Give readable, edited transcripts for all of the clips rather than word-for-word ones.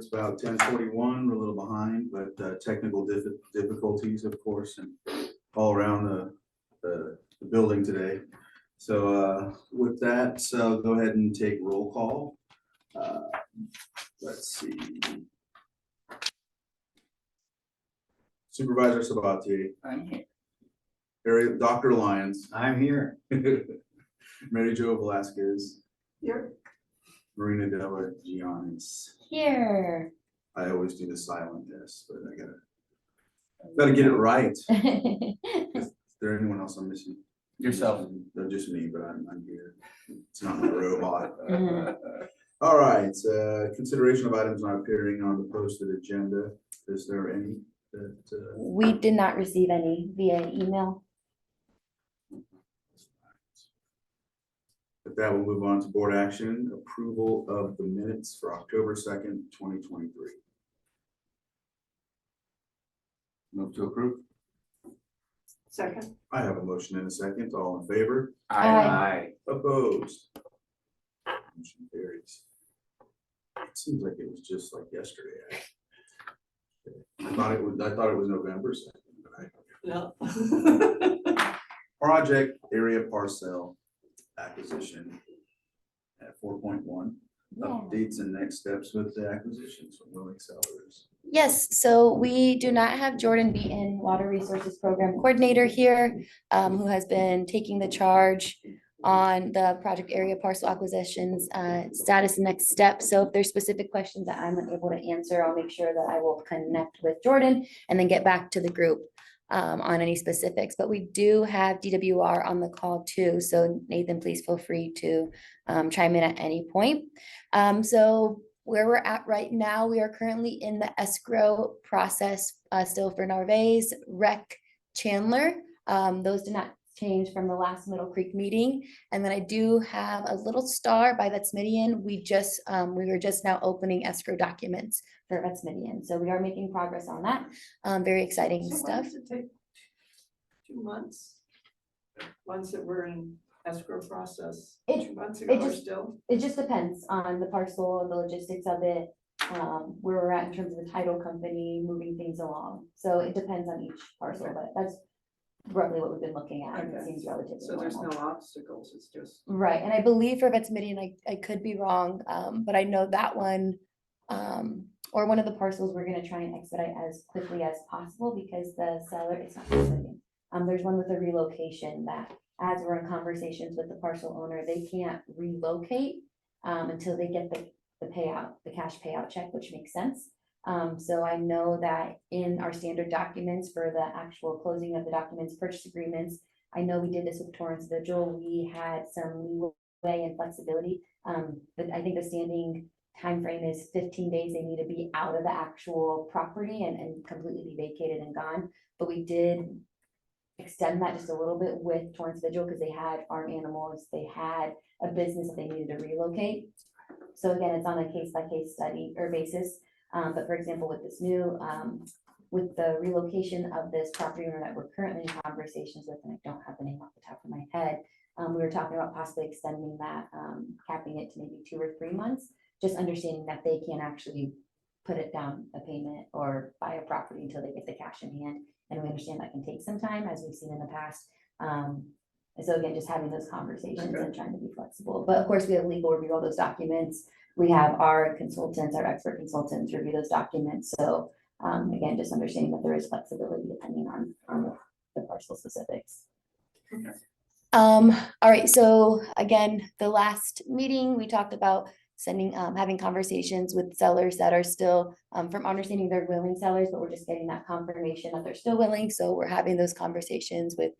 It's about 10:41. We're a little behind, but technical difficulties, of course, and all around the building today. So with that, so go ahead and take roll call. Let's see. Supervisor Sabatier, I'm here. Dr. Lyons, I'm here. Mary Jo Velasquez, Here. Marina Della Giannis. Here. I always do the silent test, but I gotta get it right. Is there anyone else I'm missing? Yourself. No, just me, but I'm here. It's not my robot. All right, consideration of items not appearing on the posted agenda. Is there any that? We did not receive any via email. With that, we'll move on to board action, approval of the minutes for October 2nd, 2023. Move to approve. Second. I have a motion and a second. All in favor? Aye. Opposed? Motion carries. It seems like it was just like yesterday. I thought it was November 2nd, but Yeah. project area parcel acquisition at 4.1. Yeah. Updates and next steps with the acquisitions from Willing Sellers. Yes, so we do not have Jordan Beaton, Water Resources Program Coordinator here, who has been taking the charge on the project area parcel acquisitions, status and next steps. So if there's specific questions that I'm unable to answer, I'll make sure that I will connect with Jordan and then get back to the group on any specifics. But we do have DWR on the call too. So Nathan, please feel free to chime in at any point. So where we're at right now, we are currently in the escrow process still for Narvaez, Rec, Chandler. Those did not change from the last Middle Creek meeting. And then I do have a little star by Vets Midian. We were just now opening escrow documents for Vets Midian. So we are making progress on that. Very exciting So why stuff. does it take 2 months? Once that we're in escrow process, It- 2 months it ago or just- still? It just depends on the parcel and the logistics of it, where we're at in terms of the title company moving things along. So it depends on each parcel, but that's roughly what we've been looking at, and it Okay. seems relatively So there's no normal. obstacles, it's just. Right, and I believe for Vets Midian, I could be wrong, but I know that one, or one of the parcels, we're gonna try and expedite as quickly as possible because the seller, it's not Vets Midian. There's one with a relocation that, as we're in conversations with the parcel owner, they can't relocate until they get the payout, the cash payout check, which makes sense. So I know that in our standard documents for the actual closing of the documents, purchase agreements, I know we did this with Torrance Vigil, we had some leeway and flexibility. But I think the standing time frame is 15 days, they need to be out of the actual property and completely be vacated and gone. But we did extend that just a little bit with Torrance Vigil because they had farm animals, they had a business that they needed to relocate. So again, it's on a case by case study or basis. But for example, with this new, with the relocation of this property owner that we're currently in conversations with, and I don't have the name off the top of my head, we were talking about possibly extending that, capping it to maybe 2 or 3 months, just understanding that they can't actually put it down a payment or buy a property until they get the cash in hand. And we understand that can take some time, as we've seen in the past. And so again, just having those conversations and trying to be flexible. But of course, we have legal review all those documents. We have our consultants, our expert consultants review those documents. So again, just understanding that there is flexibility depending on the parcel specifics. All right, so again, the last meeting, we talked about having conversations with sellers that are still, from understanding they're willing sellers, but we're just getting that confirmation that they're still willing. So we're having those conversations with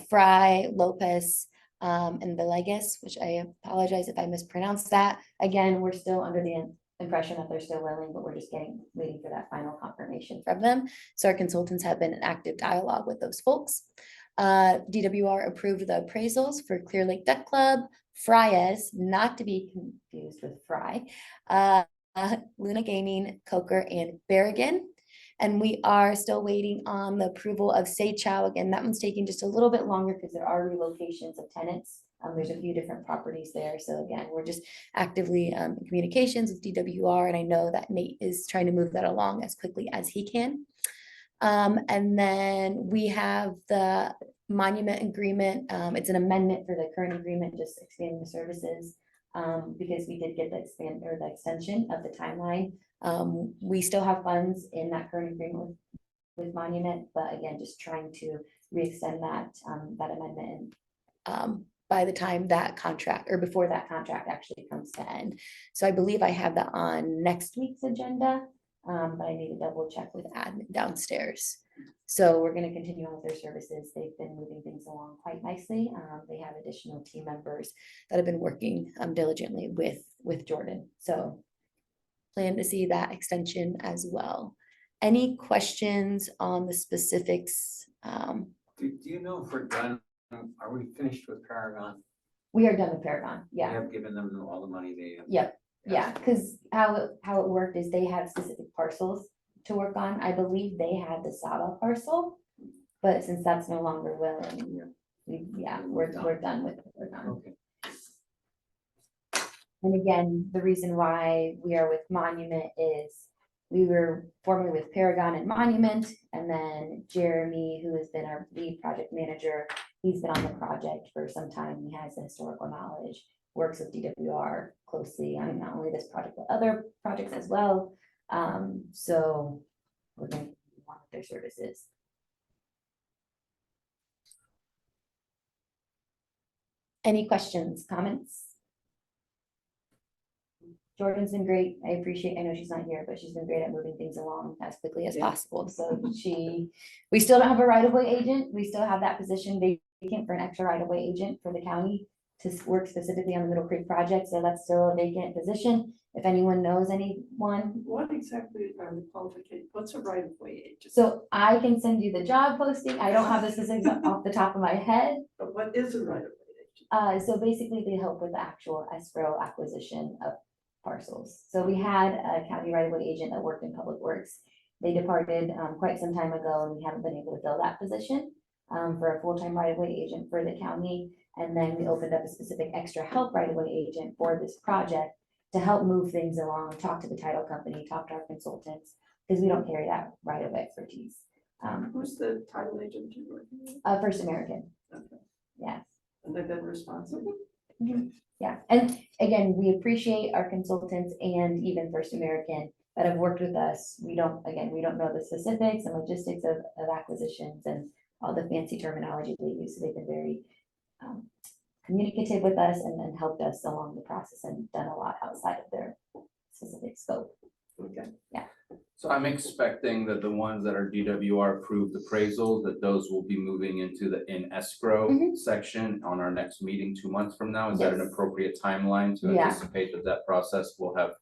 Fry, Lopez, and Villegas, which I apologize if I mispronounced that. Again, we're still under the impression that they're still willing, but we're just waiting for that final confirmation from them. So our consultants have been in active dialogue with those folks. DWR approved the appraisals for Clear Lake Duck Club, Fry's, not to be confused with Fry, Luna Gaming, Coker, and Berrigan. And we are still waiting on the approval of Say Chow. Again, that one's taking just a little bit longer because there are relocations of tenants There's a few different properties there. So again, we're just actively in communications with DWR, and I know that Nate is trying to move that along as quickly as he can. And then we have the monument agreement. It's an amendment for the current agreement, just expanding the services. Because we did get the extension of the timeline. We still have funds in that current agreement with Monument, but again, just trying to re-extend that amendment. By the time that contract, or before that contract actually comes to end. So I believe I have that on next week's agenda, but I need to double check with admin downstairs. So we're gonna continue on with their services. They've been moving things along quite nicely. They have additional team members that have been working diligently with Jordan. So plan to see that extension as well. Any questions on the specifics? Do you know if we're done, are we finished with Paragon? We are done with Paragon, We yeah. have given them all the money they. Yep, yeah, because how it worked is they had specific parcels to work on. I believe they had the Saba parcel, but since that's no longer willing, we're done with it. We're done. Okay. And again, the reason why we are with Monument is we were formerly with Paragon and Monument, and then Jeremy, who has been our lead project manager, he's been on the project for some time. He has the historical knowledge, works with DWR closely on not only this project, but other projects as well. So we're going to want their services. Any questions, comments? Jordan's been great. I know she's not here, but she's been great at moving things along as quickly as possible. So we still don't have a right-of-way agent. We still have that position vacant for an extra right-of-way agent for the county to work specifically on the Middle Creek project. So that's still a vacant position. If anyone knows anyone. What exactly are the qualifications? What's a right of way agent? So I can send you the job posting. I don't have the specifics off the top of my head. But what is a right of way agent? So basically they help with the actual escrow acquisition of parcels. So we had a county right-of-way agent that worked in public works. They departed quite some time ago, and we haven't been able to fill that position for a full-time right-of-way agent for the county. And then we opened up a specific extra help right-of-way agent for this project to help move things along, talk to the title company, talk to our consultants, because we don't carry that right-of-way expertise. Who's the title agent you're working with? First American, Okay. yes. And they've been responsible? Yeah, and again, we appreciate our consultants and even First American that have worked with us. We don't know the specifics and logistics of acquisitions and all the fancy terminology they use. So they've been very communicative with us and helped us along the process and done a lot outside of their specific scope. Okay. So I'm expecting that the ones that are DWR approved appraisals, that those will be moving into the in escrow Mhm. section on our next meeting 2 months from now. Is that an Yes. appropriate timeline to Yeah. anticipate that that process will have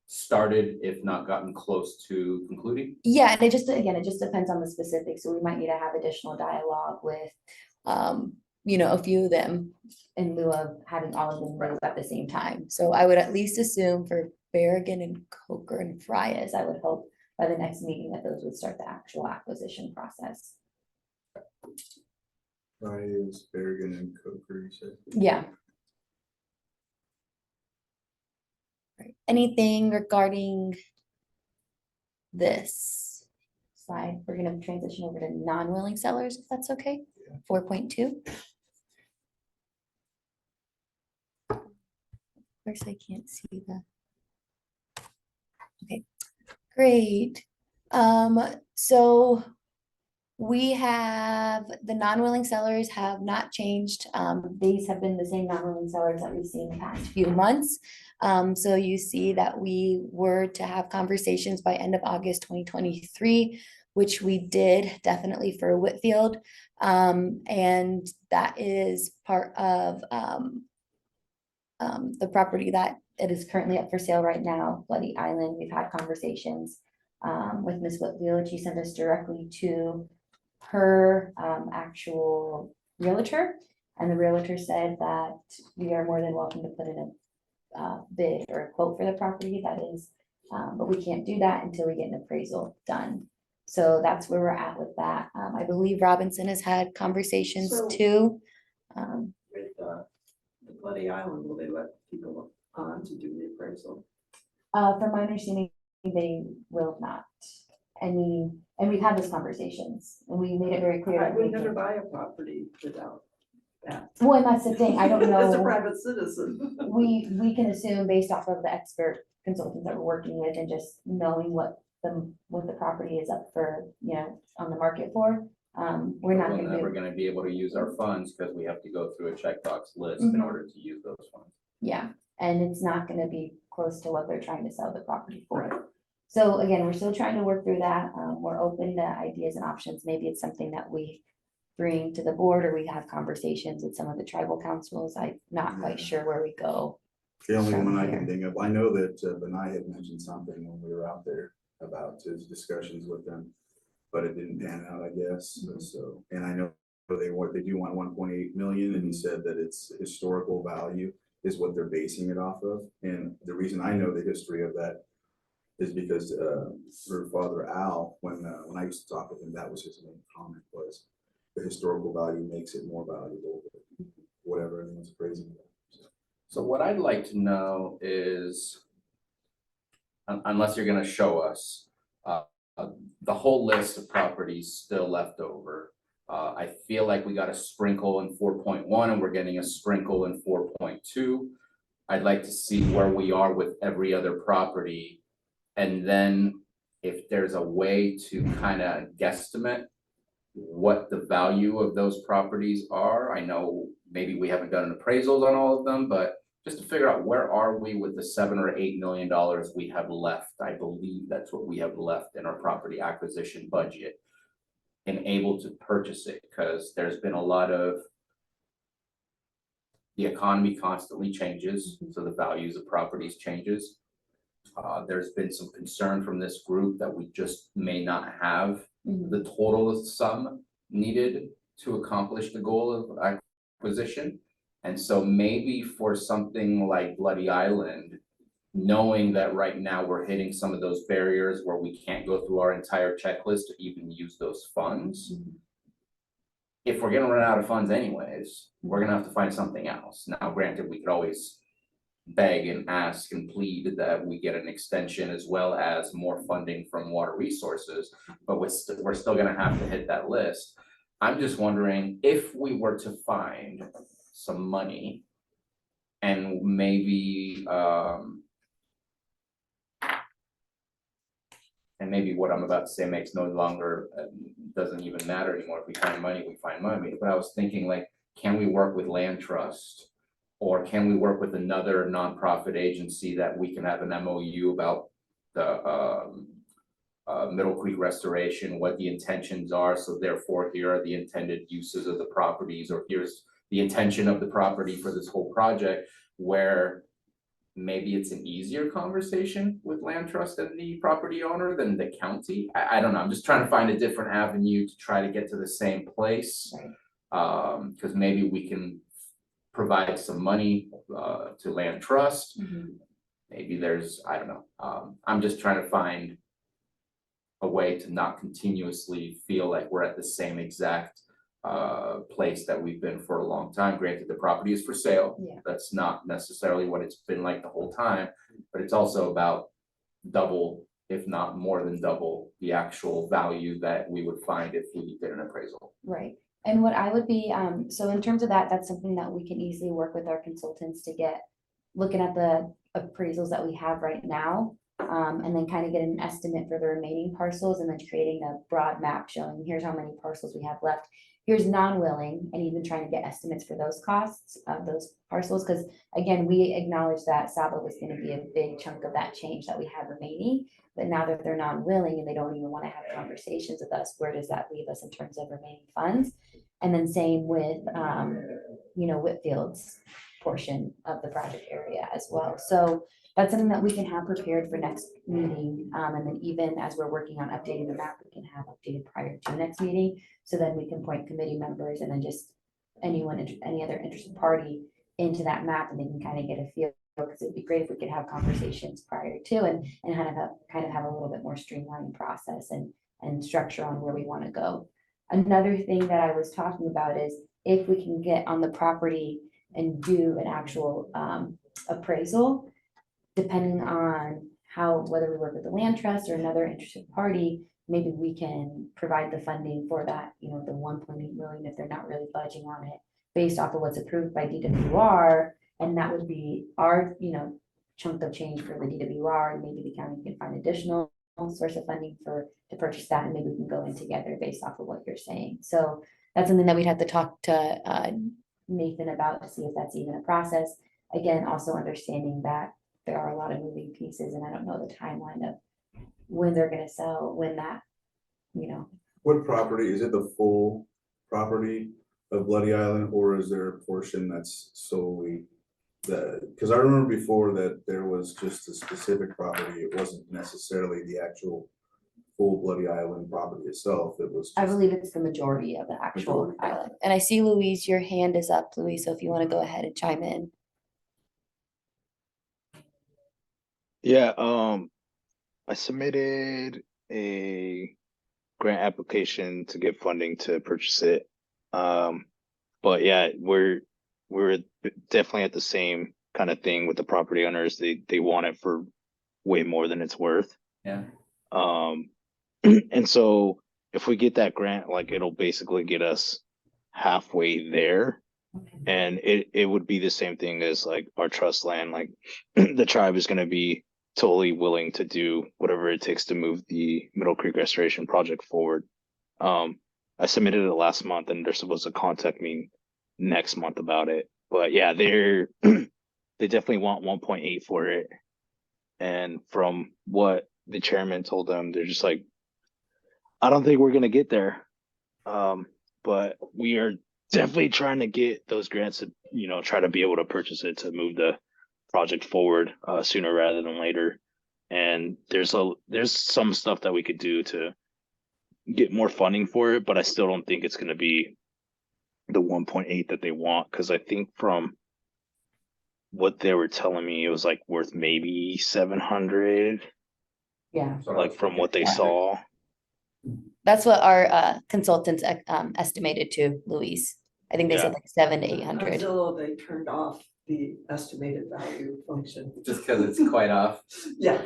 started, if not gotten close to concluding? Yeah, and it just depends on the specifics. So we might need to have additional dialogue with, a few of them in lieu of having all of them move at the same time. So I would at least assume for Berrigan and Coker and Frias, I would hope by the next meeting that those would start the actual acquisition process. Fridays, Berrigan and Coker, you said. Yeah. Right. Anything regarding this slide? We're gonna transition over to non-willing sellers, if that's okay. 4.2. Of course, I can't see the. Okay, great. So we have the non-willing sellers have not changed. These have been the same non-willing sellers that we've seen the past few months. So you see that we were to have conversations by end of August 2023, which we did definitely for Whitfield. And that is part of the property that it is currently up for sale right now, Bloody Island. We've had conversations with Ms. Whitfield. She sent us directly to her actual realtor, and the realtor said that we are more than welcome to put in a bid or a quote for the property. That is, but we can't do that until we get an appraisal done. So that's where we're at with that. I believe Robinson has had conversations So- too. With Bloody Island, will they let people on to do the appraisal? From my understanding, they will not. I mean, and we've had those conversations, and we made it very clear. I that would we never can- buy a property without that. Well, and that's the thing, I don't As a know, private citizen. we can assume based off of the expert consultants that we're working with and just knowing what the property is up for, you know, on the market for. We're not We're gonna never be, gonna be able to use our funds because we have to go through a checkbox list in Mhm. order to use those funds. yeah, and it's not gonna be close to what they're trying to sell the property Right. for. So again, we're still trying to work through that. We're open to ideas and options. Maybe it's something that we bring to the board or we have conversations with some of the tribal councils. I'm not quite sure where we go. The only From one I here. can think of, I know that Benai had mentioned something when we were out there about his discussions with them, but it didn't pan out, I guess, so, and I know they do want 1.8 million, and he said that it's historical value is what they're basing it off of, and the reason I know the history of that is because her father Al, when I used to talk with him, that was his main comment was the historical value makes it more valuable, than whatever anyone's appraising it. So what I'd like to know is, unless you're gonna show us, the whole list of properties still left over. I feel like we got a sprinkle in 4.1 and we're getting a sprinkle in 4.2. I'd like to see where we are with every other property. And then if there's a way to kind of guesstimate what the value of those properties are. I know maybe we haven't done appraisals on all of them, but just to figure out where are we with the $7 or $8 million we have left. I believe that's what we have left in our property acquisition budget and able to purchase it, because there's been a lot of the economy constantly changes, so the values of properties changes. There's been some concern from this group that we just may not have Mhm. the total sum needed to accomplish the goal of acquisition. And so maybe for something like Bloody Island, knowing that right now we're hitting some of those barriers where we can't go through our entire checklist to even use those funds. If we're gonna run out of funds anyways, we're gonna have to find something else. Now, granted, we could always beg and ask and plead that we get an extension as well as more funding from water resources, but we're still gonna have to hit that list. I'm just wondering if we were to find some money and maybe, and maybe what I'm about to say makes no longer, doesn't even matter anymore. If we find money, we find money. But I was thinking like, can we work with Land Trust? Or can we work with another nonprofit agency that we can have an MOU about the Middle Creek restoration, what the intentions are, so therefore here are the intended uses of the properties, or here's the intention of the property for this whole project, where maybe it's an easier conversation with Land Trust and the property owner than the county. I don't know, I'm just trying to find a different avenue to try to get to the same place. Right. Because maybe we can provide some money to Land Trust. Mhm. Maybe there's, I don't know, I'm just trying to find a way to not continuously feel like we're at the same exact place that we've been for a long time. Granted, the property is for sale. Yeah. That's not necessarily what it's been like the whole time, but it's also about double, if not more than double, the actual value that we would find if we did an appraisal. Right, and what I would be, so in terms of that, that's something that we can easily work with our consultants to get, looking at the appraisals that we have right now. And then kind of get an estimate for the remaining parcels and then creating a broad map showing here's how many parcels we have left. Here's non-willing, and even trying to get estimates for those costs of those parcels, because again, we acknowledge that Saba was gonna be a big chunk of that change that we have remaining. But now that they're non-willing and they don't even want to have conversations with us, where does that leave us in terms of remaining funds? And then same with, Whitfield's portion of the project area as well. So that's something that we can have prepared for next meeting. And then even as we're working on updating the map, we can have updated prior to next meeting. So then we can point committee members and then just any other interested party into that map, and they can kind of get a feel. Because it'd be great if we could have conversations prior to and kind of have a little bit more streamlined process and structure on where we want to go. Another thing that I was talking about is if we can get on the property and do an actual appraisal. Depending on whether we work with the land trust or another interested party, maybe we can provide the funding for that, the 1.8 million if they're not really budging on it based off of what's approved by DWR. And that would be our, chunk of change for the DWR, and maybe the county can find additional source of funding to purchase that, and maybe we can go in together based off of what you're saying. So that's something that we'd have to talk to Nathan about to see if that's even a process. Again, also understanding that there are a lot of moving pieces, and I don't know the timeline of when they're gonna sell, when that, What property, is it the full property of Bloody Island, or is there a portion that's solely because I remember before that there was just a specific property, it wasn't necessarily the actual full Bloody Island property itself, it was. I just- believe it's the majority of the actual Majority. island. And I see Louise, your hand is up, Louise, so if you wanna go ahead and chime in. Yeah, I submitted a grant application to get funding to purchase it. But yeah, we're definitely at the same kind of thing with the property owners. They want it for way more than it's worth. Yeah. And so if we get that grant, like it'll basically get us halfway there. And it would be the same thing as like our trust land, like the tribe is gonna be totally willing to do whatever it takes to move the Middle Creek Restoration Project forward. I submitted it last month and they're supposed to contact me next month about it. But yeah, they definitely want 1.8 for it. And from what the chairman told them, they're just like, I don't think we're gonna get there. But we are definitely trying to get those grants to, try to be able to purchase it to move the project forward sooner rather than later. And there's some stuff that we could do to get more funding for it, but I still don't think it's going to be the 1.8 that they want, because I think from what they were telling me, it was like worth maybe 700, Yeah, like from what they saw. that's what our consultants estimated to Louise. I think they said like 700 to 800. Until they turned off the estimated value function. Just because it's quite off. Yeah.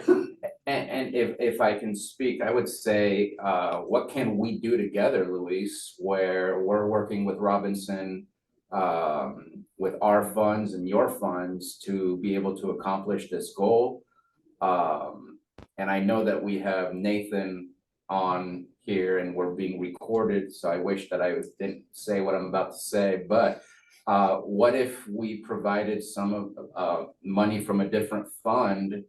And if I can speak, I would say, what can we do together, Luis, where we're working with Robinson, with our funds and your funds to be able to accomplish this goal? And I know that we have Nathan on here and we're being recorded, so I wish that I didn't say what I'm about to say, but what if we provided some of money from a different fund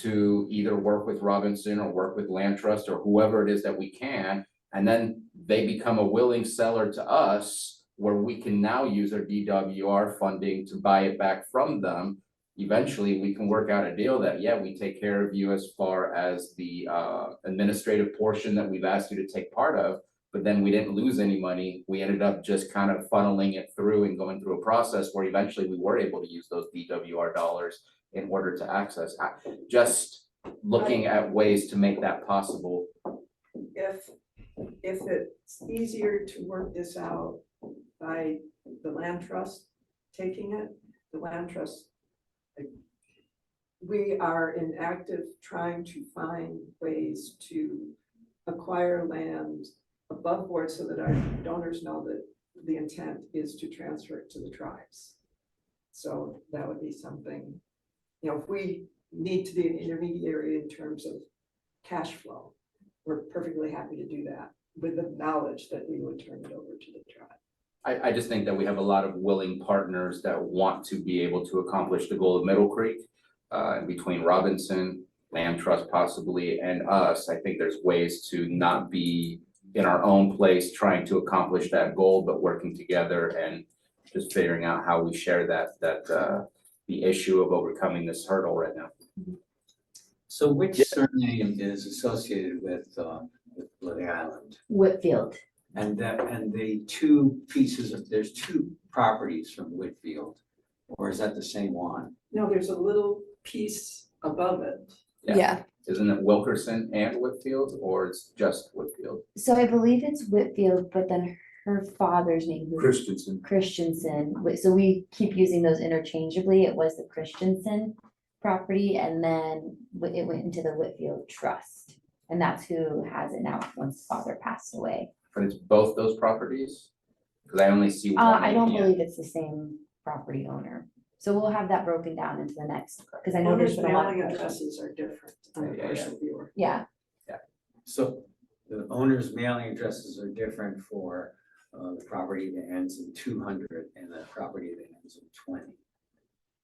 to either work with Robinson or work with Land Trust or whoever it is that we can, and then they become a willing seller to us, where we can now use our DWR funding to buy it back from them. Eventually, we can work out a deal that, yeah, we take care of you as far as the administrative portion that we've asked you to take part of, but then we didn't lose any money. We ended up just kind of funneling it through and going through a process where eventually we were able to use those DWR dollars in order to access. Just looking at ways to make that possible. If it's easier to work this out by the land trust taking it, the land trust, we are in active trying to find ways to acquire land above board so that our donors know that the intent is to transfer it to the tribes. So that would be something, if we need to be an intermediary in terms of cash flow, we're perfectly happy to do that with the knowledge that we would turn it over to the tribe. I just think that we have a lot of willing partners that want to be able to accomplish the goal of Middle Creek. Between Robinson, Land Trust possibly, and us, I think there's ways to not be in our own place trying to accomplish that goal, but working together and just figuring out how we share that the issue of overcoming this hurdle right now. So which surname is associated with Bloody Island? Whitfield. And the two pieces of, there's two properties from Whitfield, or is that the same one? No, there's a little piece above it. Yeah. Isn't it Wilkerson and Whitfield, or it's just Whitfield? So I believe it's Whitfield, but then her father's name, who Christensen. Christensen, so we keep using those interchangeably. It was the Christensen property, and then it went into the Whitfield Trust. And that's who has it now, once his father passed away. But it's both those properties? Cause I only see one. I don't APN. believe it's the same property owner. So we'll have that broken down into the next, because I know there's Owner's been a lot of mailing questions. addresses are different on the Yeah, yeah, yeah. parcel viewer. Yeah, So the owner's mailing addresses are different for the property that ends in 200 and the property that ends in 20.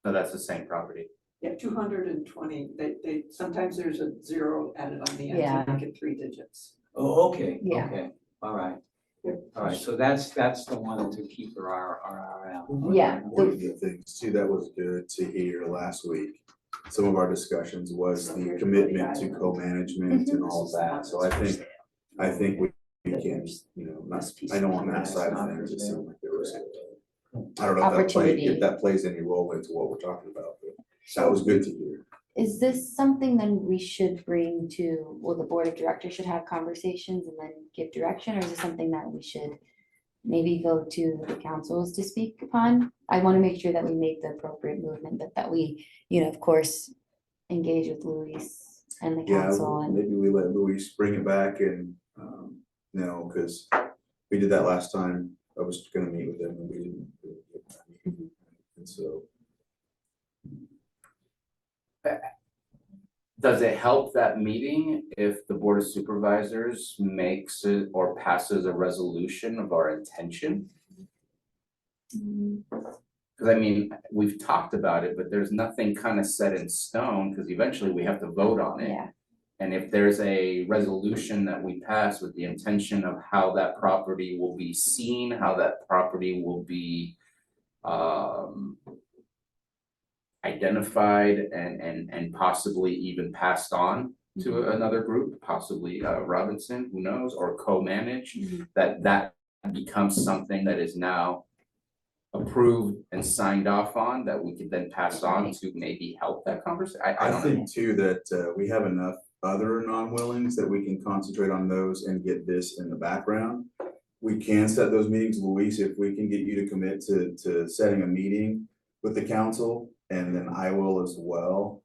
No, that's the same property. Yeah, 220, they, sometimes there's a zero added on the end Yeah. to make it 3 digits. Oh, okay, Yeah. okay, all right. Yep. All right, so that's the one to keep our eye on. Yeah. One of the things too, that was good to hear last week, some of our discussions was the commitment to co-management and all of that, so I think we can, you know, not, I know on that side of things, it seemed like there was. I don't know if that Opportunity. if that plays any role into what we're talking about, but that was good to hear. is this something then we should bring to, well, the board of directors should have conversations and then give direction, or is it something that we should maybe go to the councils to speak upon? I want to make sure that we make the appropriate movement, but that we, you know, of course, engage with Luis and the Yeah, council and, maybe we let Luis bring it back and, you know, cause we did that last time. I was gonna meet with him and we didn't. Mhm. And so, Does it help that meeting if the Board of Supervisors makes it or passes a resolution of our intention? Mm, Cause I mean, we've talked about it, but there's nothing kind of set in stone, cause eventually we have to vote on it. yeah, And if there's a resolution that we pass with the intention of how that property will be seen, how that property will be identified and possibly even passed on to another group, possibly Robinson, who knows, or co-manage, Mhm. that becomes something that is now approved and signed off on, that we could then pass on Right. to maybe help that conversation. I I don't know. think too that we have enough other non-willings that we can concentrate on those and get this in the background. We can set those meetings, Luis, if we can get you to commit to setting a meeting with the council, and then I will as well.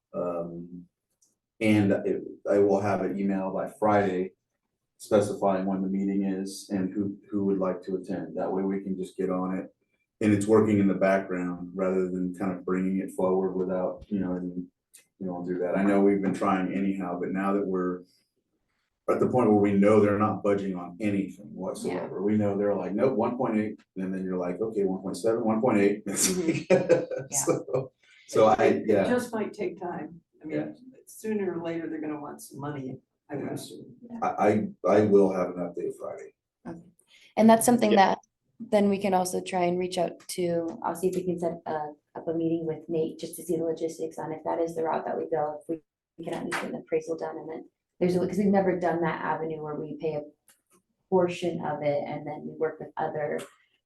And I will have an email by Friday specifying when the meeting is and who would like to attend. That way we can just get on it. And it's working in the background rather than kind of bringing it forward without, you know, you don't do that. I know we've been trying anyhow, but now that we're at the point where we know they're not budging on anything whatsoever. We know they're like, nope, 1.8, and then you're like, okay, 1.7, 1.8. So It yeah, just might take time. I Yeah. mean, sooner or later, they're gonna want some money, I would Yeah. assume. I will have an update Friday. and that's something Yeah. that then we can also try and reach out to, I'll see if we can set up a meeting with Nate just to see the logistics on if that is the route that we go, if we can at least get an appraisal done, and then there's, because we've never done that avenue where we pay a portion of it and then we work with other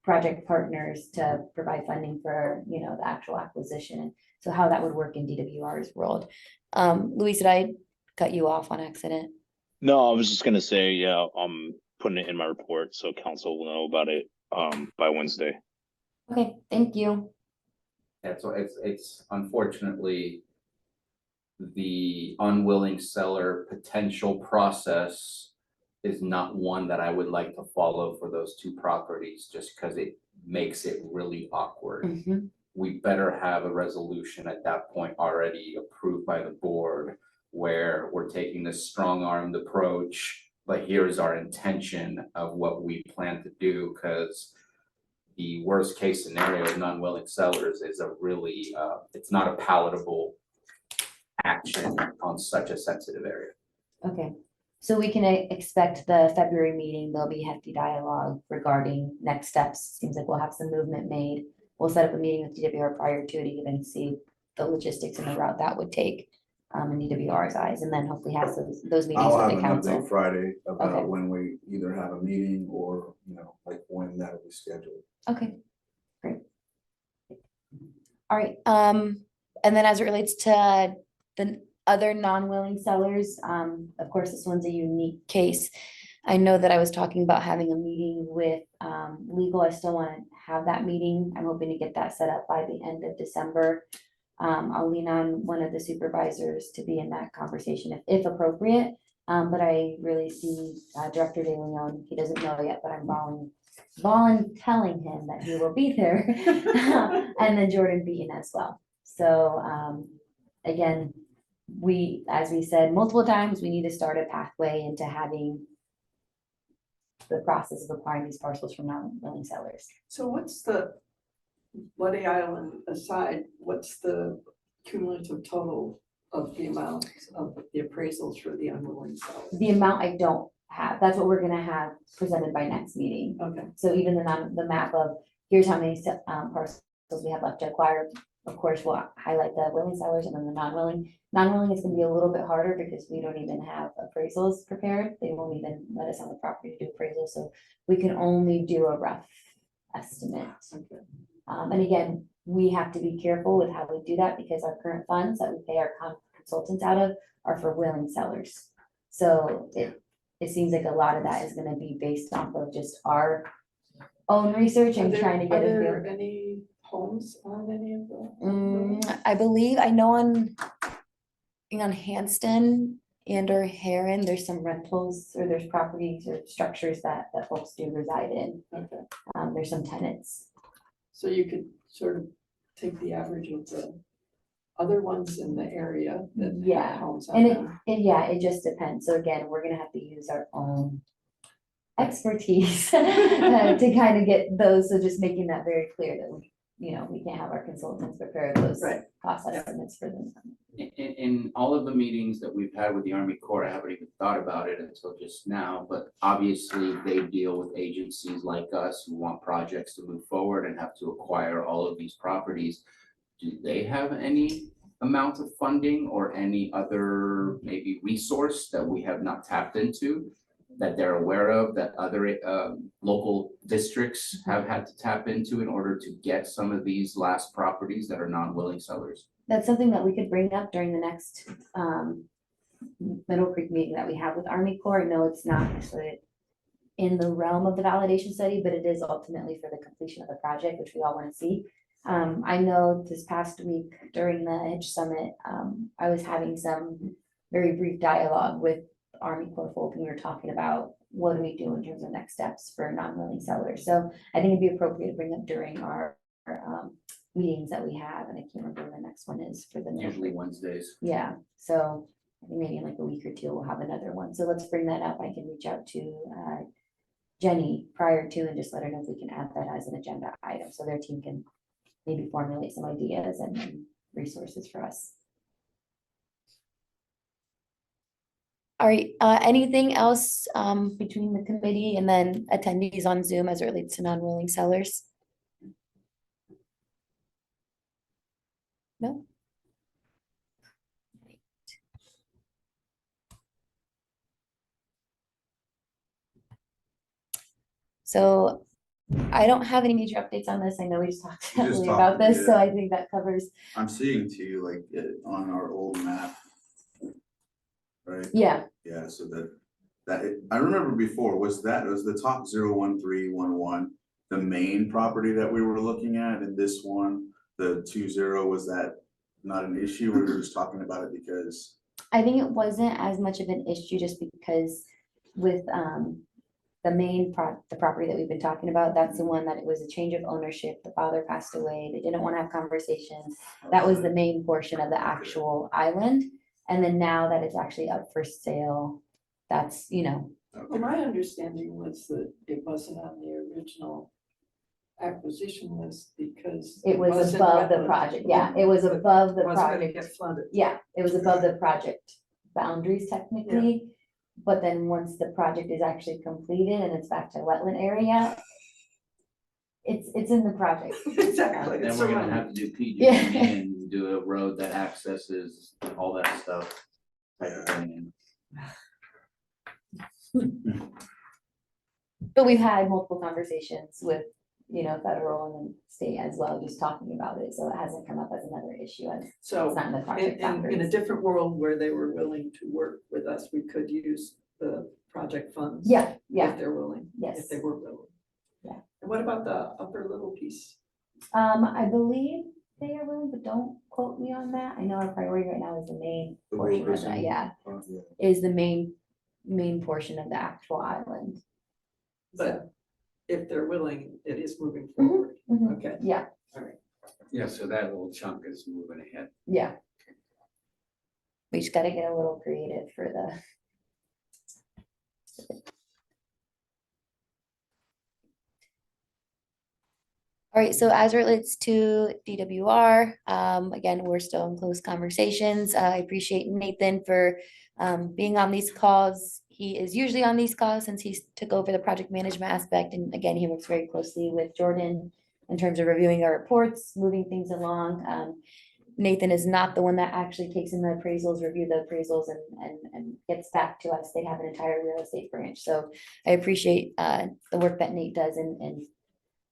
project partners to provide funding for, you know, the actual acquisition. So how that would work in DWR's world. Luis, did I cut you off on accident? No, I was just gonna say, yeah, I'm putting it in my report, so council will know about it, by Wednesday. Okay, thank you. Yeah, so it's unfortunately the unwilling seller potential process is not one that I would like to follow for those two properties, just because it makes it really awkward. Mhm. We better have a resolution at that point already approved by the board, where we're taking this strong-armed approach, but here's our intention of what we plan to do, because the worst case scenario of non-willing sellers is a really, it's not a palatable action on such a sensitive area. Okay, so we can expect the February meeting, there'll be hefty dialogue regarding next steps. Seems like we'll have some movement made. We'll set up a meeting with DWR prior to it, even see the logistics and the route that would take in DWR's eyes, and then hopefully have those meetings I'll with have the an council. update Friday Okay. about when we either have a meeting or, you know, like when that'll be scheduled. Okay, great. All right, and then as it relates to the other non-willing sellers, of course, this one's a unique case. I know that I was talking about having a meeting with legal. I still want to have that meeting. I'm hoping to get that set up by the end of December. I'll lean on one of the supervisors to be in that conversation if appropriate. But I really see Director De Leon, he doesn't know yet, but I'm telling him that he will be there. And then Jordan Beaton as well. So again, as we said multiple times, we need to start a pathway into having the process of acquiring these parcels from non-willing sellers. So what's the, Bloody Island aside, what's the cumulative total of the amount of the appraisals for the unwilling sellers? The amount I don't have, that's what we're gonna have presented by next meeting. Okay, So even the map of, here's how many parcels we have left to acquire. Of course, we'll highlight the willing sellers and then the non-willing. Non-willing is gonna be a little bit harder because we don't even have appraisals prepared. They won't even let us on the property to do appraisals, so we can only do a rough estimate. okay. And again, we have to be careful with how we do that because our current funds that we pay our consultants out of are for willing sellers. So it seems like a lot of that is gonna be based off of just our own research and trying to get Are a there feel. any homes on any of the? I believe, I know on Hanston and or Heron, there's some rentals or there's properties or structures that folks do reside in. Okay, There's some tenants. so you could sort of take the average of the other ones in the area that Yeah, have homes on And them. it just depends. So again, we're gonna have to use our own expertise to kind of get those. So just making that very clear that we can't have our consultants prepare those Right. cost Yeah. estimates for them. In all of the meetings that we've had with the Army Corps, I haven't even thought about it until just now, but obviously they deal with agencies like us who want projects to move forward and have to acquire all of these properties. Do they have any amount of funding or any other maybe resource that we have not tapped into that they're aware of, that other local districts have had to tap into in order to get some of these last properties that are non-willing sellers? That's something that we could bring up during the next Middle Creek meeting that we have with Army Corps. I know it's not actually in the realm of the validation study, but it is ultimately for the completion of the project, which we all want to see. I know this past week during the Edge Summit, I was having some very brief dialogue with Army Corps folk, and we were talking about what do we do in terms of next steps for non-willing sellers. So I think it'd be appropriate to bring up during our meetings that we have, and I can't remember when the next one is for the. Usually Wednesdays. Yeah, so I think maybe in like a week or two, we'll have another one. So let's bring that up. I can reach out to Jenny prior to and just let her know if we can add that as an agenda item, so their team can maybe formulate some ideas and resources for us. All right, anything else between the committee and then attendees on Zoom as it relates to non-willing sellers? No? So I don't have any major updates on this. I know we just talked We just heavily talked, about this, so yeah. I think that covers. I'm seeing too, like, on our old map. Right, Yeah, yeah, so I remember before, was the top 01311 the main property that we were looking at, and this one, the 20, was that not an issue? We were just talking about it because, I think it wasn't as much of an issue just because with the property that we've been talking about, that's the one that it was a change of ownership. The father passed away. They didn't want to have conversations. That was the main portion of the actual island. And then now that it's actually up for sale, that's, Well, okay, my understanding was that it wasn't on the original acquisition list because. it was wasn't above the wetland. project. Yeah, it was above the Wasn't gonna project. get flooded. Yeah, it was above the project boundaries technically. But then once the project is actually completed and it's back to wetland area, it's in the project. Exactly. Then it's we're gonna surrounded. have to do Yeah. PG&E and do a road that accesses all that stuff. type of thing. But we've had multiple conversations with, federal and then state as well, just talking about it, so it hasn't come up as another issue as it's So not in the project in a boundaries. different world where they were willing to work with us, we could use the project project funds. Yeah, yeah, If they're willing, yes. if they were willing. Yeah. And what about the upper little piece? I believe they are willing, but don't quote me on that. I know our priority right now is the main The portion of Wilkerson, that, yeah, yeah. is the main portion of the actual island. But if they're willing, it is moving forward. Mhm. Okay. Yeah, Yeah, so that little chunk is moving ahead. yeah. We just gotta get a little creative for the. All right, so as it relates to DWR, again, we're still in close conversations. I appreciate Nathan for being on these calls. He is usually on these calls since he took over the project management aspect. And again, he works very closely with Jordan in terms of reviewing our reports, moving things along. Nathan is not the one that actually takes in the appraisals, review the appraisals and gets back to us. They have an entire real estate branch. So I appreciate the work that Nate does and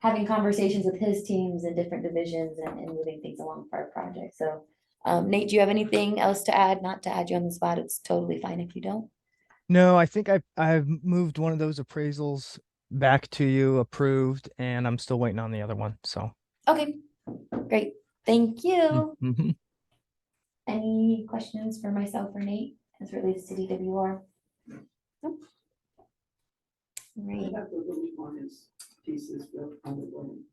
having conversations with his teams and different divisions and moving things along for our project. So Nate, do you have anything else to add? Not to add you on the spot. It's totally fine if you don't. No, I think I've moved one of those appraisals back to you approved, and I'm still waiting on the other one. So. Okay, great. Thank you. Mhm. Any questions for myself or Nate as it relates to DWR? Nope. I Right. have the little on his pieces on the one.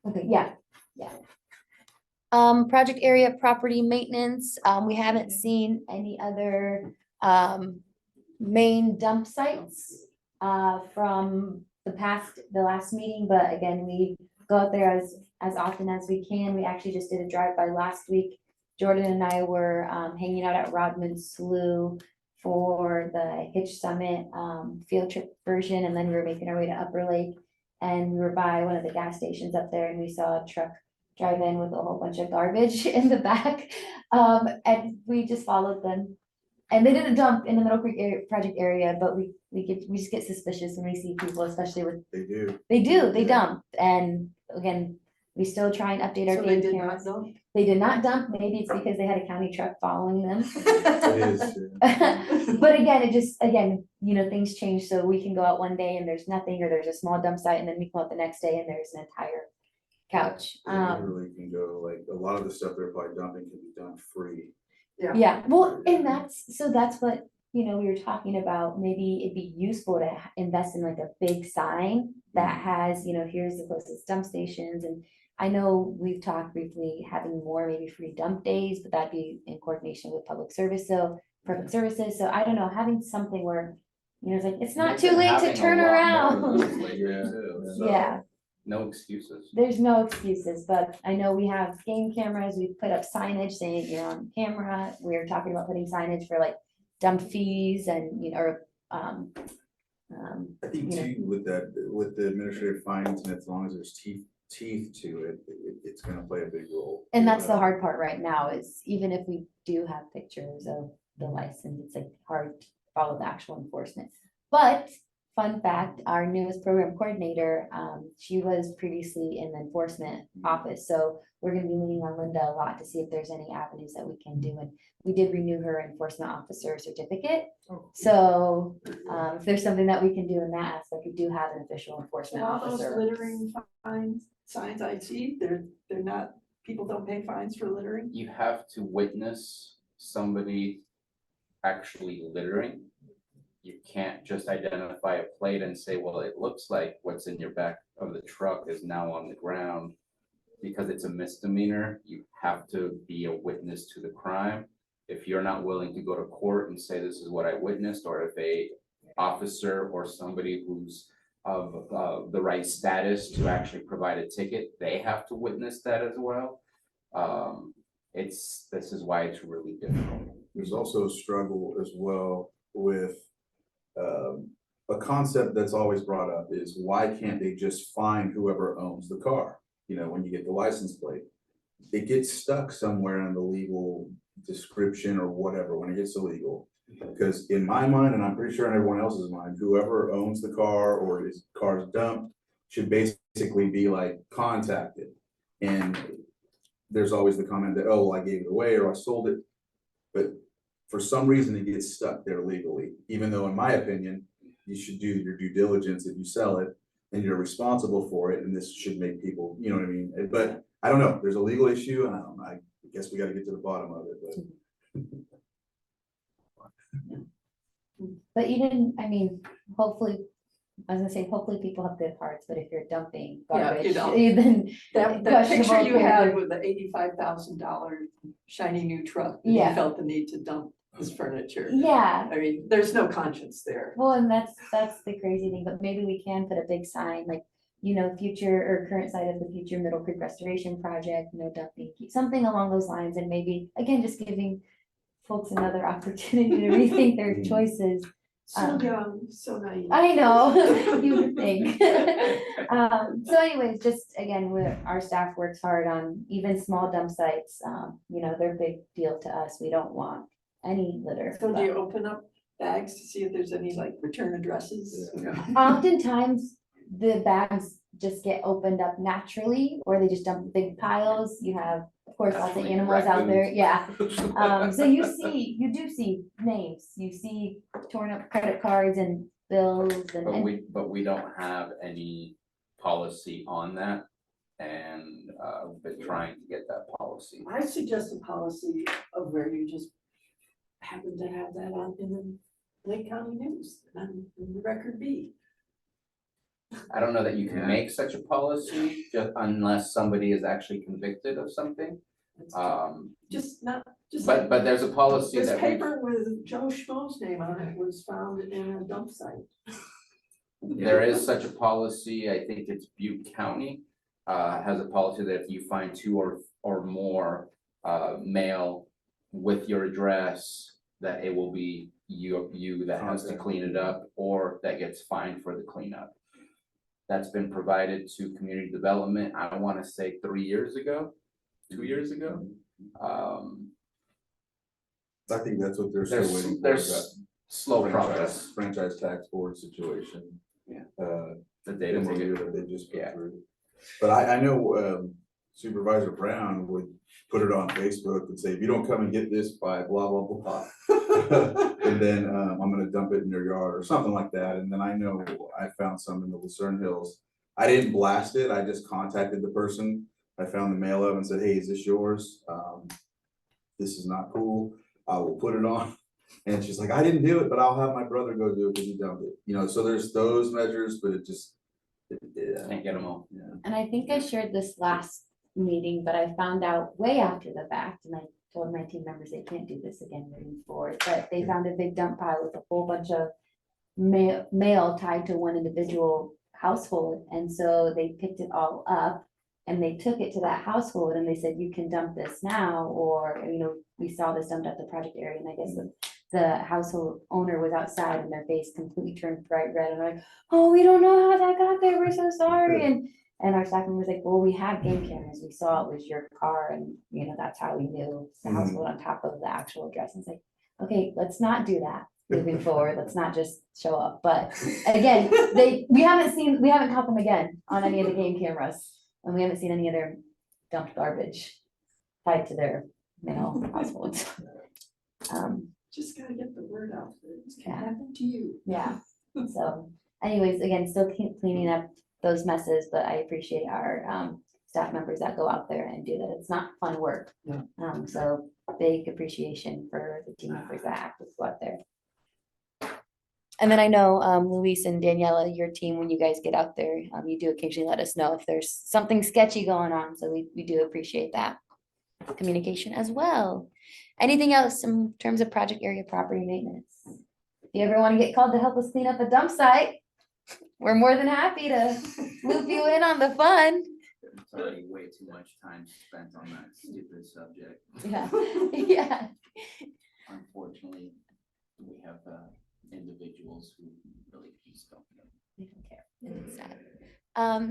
Okay, yeah, yeah. Project area property maintenance, we haven't seen any other, main dump sites, from the last meeting, but again, we go out there as often as we can. We actually just did a drive-by last week. Jordan and I were, hanging out at Rodman Slough for the Hitch Summit, field trip version, and then we were making our way to Upper Lake. And we were by one of the gas stations up there and we saw a truck drive in with a whole bunch of garbage in the back. And we just followed them. And they didn't dump in the Middle Creek area, project area, but we just get suspicious when we see people, especially with, They do. they Yeah. dump. And again, we still try and update our So they game did not cameras. know? They did not dump. Maybe it's because they had a county truck following them. It is. Yeah. But again, things change, so we can go out one day and there's nothing, or there's a small dump site, and then we come out the next day and there's an entire couch. It literally can go, like, a lot of the stuff they're probably dumping can be done free. Yeah, well, and that's what, we were talking about, maybe it'd be useful to invest in like a big sign that has, here's the closest dump stations, and I know we've talked briefly having more maybe free dump days, but that'd be in coordination with public services, so I don't know, having something where, it's like, it's not too late to turn around. Yeah. No excuses. There's no excuses, but I know we have game cameras, we put up signage saying you're on camera, we were talking about putting signage for like dump fees and, I think Yeah. too, with the administrative findings, and as long as there's teeth to it, it's gonna play a big role. and that's the hard part right now is even if we do have pictures of the license, it's like hard to follow the actual enforcement. But fun fact, our newest program coordinator, she was previously in the enforcement office, so we're gonna be leaning on Linda a lot to see if there's any avenues that we can do, and we did renew her enforcement officer certificate. So, if there's something that we can do in that aspect, we do have an official enforcement All those officer. littering signs I see, they're not, people don't pay fines for littering? You have to witness somebody actually littering. You can't just identify a plate and say, well, it looks like what's in your back of the truck is now on the ground. Because it's a misdemeanor, you have to be a witness to the crime. If you're not willing to go to court and say this is what I witnessed, or if a officer or somebody who's of the right status to actually provide a ticket, they have to witness that as well. This is why it's really difficult. There's also a struggle as well with a concept that's always brought up is why can't they just find whoever owns the car? When you get the license plate, it gets stuck somewhere in the legal description or whatever when it gets illegal. Because in my mind, and I'm pretty sure in everyone else's mind, whoever owns the car or his car is dumped should basically be like contacted. And there's always the comment that, oh, I gave it away or I sold it. But for some reason, it gets stuck there legally, even though in my opinion, you should do your due diligence if you sell it, and you're responsible for it, and this should make people, you know what I mean? But I don't know, there's a legal issue, and I guess we gotta get to the bottom of it, But even, I mean, hopefully, I was gonna say, hopefully people have good hearts, but if you're dumping Yeah, garbage, you know, then. That picture questionable you had character. with the $85,000 shiny new truck, and you Yeah. felt the need to dump his furniture. Yeah, I mean, there's no conscience there. well, and that's the crazy thing, but maybe we can put a big sign, like, you know, future or current site of the future Middle Creek Restoration Project, no dumping, something along those lines, and maybe, again, just giving folks another opportunity to rethink their choices. So young, so naive. I know, you would think. So anyways, just again, our staff works hard on even small dump sites, you know, they're a big deal to us, we don't want any litter. So do but- you open up bags to see if there's any like return addresses? Oftentimes, the bags just get opened up naturally, or they just dump big piles. You have, of course, lots of Definitely animals out there, raccoons. yeah. So you do see names, you see torn up credit cards and bills and. But we don't have any policy on that, and, we've been trying to get that policy. I suggest a policy of where you just happen to have that on in the Lake County News, and the record be. I don't know that you can Yeah. make such a policy, just unless somebody is actually convicted of something. Just not, just But, like, but there's a policy this that we, paper with Joe Schmo's name on it was found in a dump site. there is such a policy, I think it's Butte County, has a policy that if you find two or more, mail with your address, that it will be you that has to clean it up, or that gets fined for the cleanup. That's been provided to community development, I wanna say 3 years ago, 2 years ago. I think that's what they're still waiting for. There's that slow progress, franchise tax board situation. Yeah. Uh, the data MOU ticket. that they just put Yeah. through. But I know Supervisor Brown would put it on Facebook and say, if you don't come and get this by blah, blah, blah. And then I'm gonna dump it in your yard or something like that. And then I know I found some in the Lucerne Hills. I didn't blast it, I just contacted the person. I found the mail of and said, hey, is this yours? This is not cool, I will put it on. And she's like, I didn't do it, but I'll have my brother go do it because he dumped it. You know, so there's those measures, but it just. Yeah. Can't get them all. Yeah. And I think I shared this last meeting, but I found out way after the fact, and I told my team members they can't do this again moving forward, but they found a big dump pile with a whole bunch of mail tied to one individual household, and so they picked it all up and they took it to that household and they said, you can dump this now, or, you know, we saw this dumped at the project area, and I guess the household owner was outside and their face completely turned bright red, and they're like, oh, we don't know how that got there, we're so sorry, and our staff member was like, well, we have game cameras, we saw it was your car, and, you know, that's how we knew the household on top of the actual address, and it's like, okay, let's not do that moving forward, let's not just show up, but again, we haven't caught them again on any of the game cameras, and we haven't seen any other dumped garbage tied to their mail households. Just gotta get the word out, that it's Yeah. gonna happen to you. Yeah, so anyways, again, still keep cleaning up those messes, but I appreciate our staff members that go out there and do that. It's not fun work. Yeah. So big appreciation for the team members that actively go out there. And then I know Luis and Daniela, your team, when you guys get out there, you do occasionally let us know if there's something sketchy going on, so we do appreciate that communication as well. Anything else in terms of project area property maintenance? If you ever want to get called to help us clean up a dump site, we're more than happy to loop you in on the fun. It's already way too much time spent on that stupid subject. Yeah, yeah. Unfortunately, we have individuals who really just don't know. They don't care. It's sad.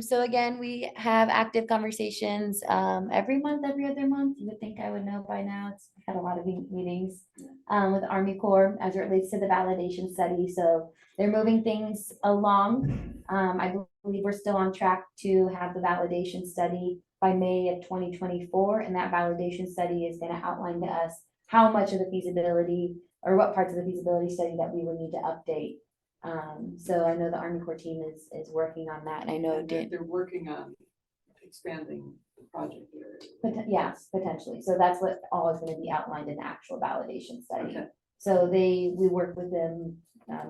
So again, we have active conversations every month, every other month. You would think I would know by now. I've had a lot of meetings with Army Corps as it relates to the validation study. So they're moving things along. I believe we're still on track to have the validation study by May of 2024. And that validation study is going to outline to us how much of the feasibility or what parts of the feasibility study that we would need to update So I know the Army Corps team is working on that, and I know And they're working on expanding the project area. Yes, potentially. So that's what all is gonna be outlined in the actual validation study. Okay. So we work with them,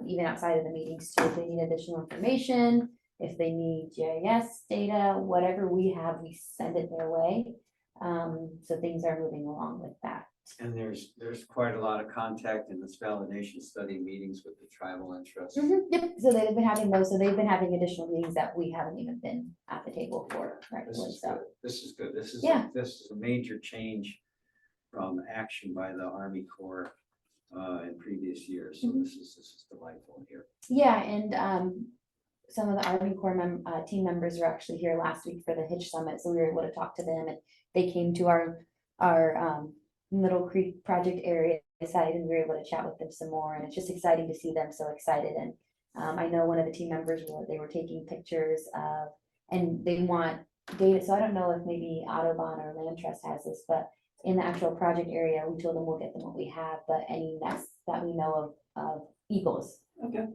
even outside of the meetings too, if they need additional information, if they need GIS data, whatever we have, we send it their way. So things are moving along with that. And there's quite a lot of contact in this validation study meetings with the tribal interests. Yep, so they've been having those, so they've been having additional meetings that we haven't even been at the table for, right? This is So, good. This is good. This is, Yeah. this is a major change from action by the Army Corps in previous years. So Mhm. this is delightful here. yeah, and, some of the Army Corps team members were actually here last week for the Hitch Summit, so we were able to talk to them, and they came to our Middle Creek project area site, and we were able to chat with them some more, and it's just exciting to see them so excited, and I know one of the team members, they were taking pictures of, and they want data, so I don't know if maybe Audubon or Land Trust has this, but in the actual project area, we told them we'll get them what we have, but any nests that we know of eagles. Okay.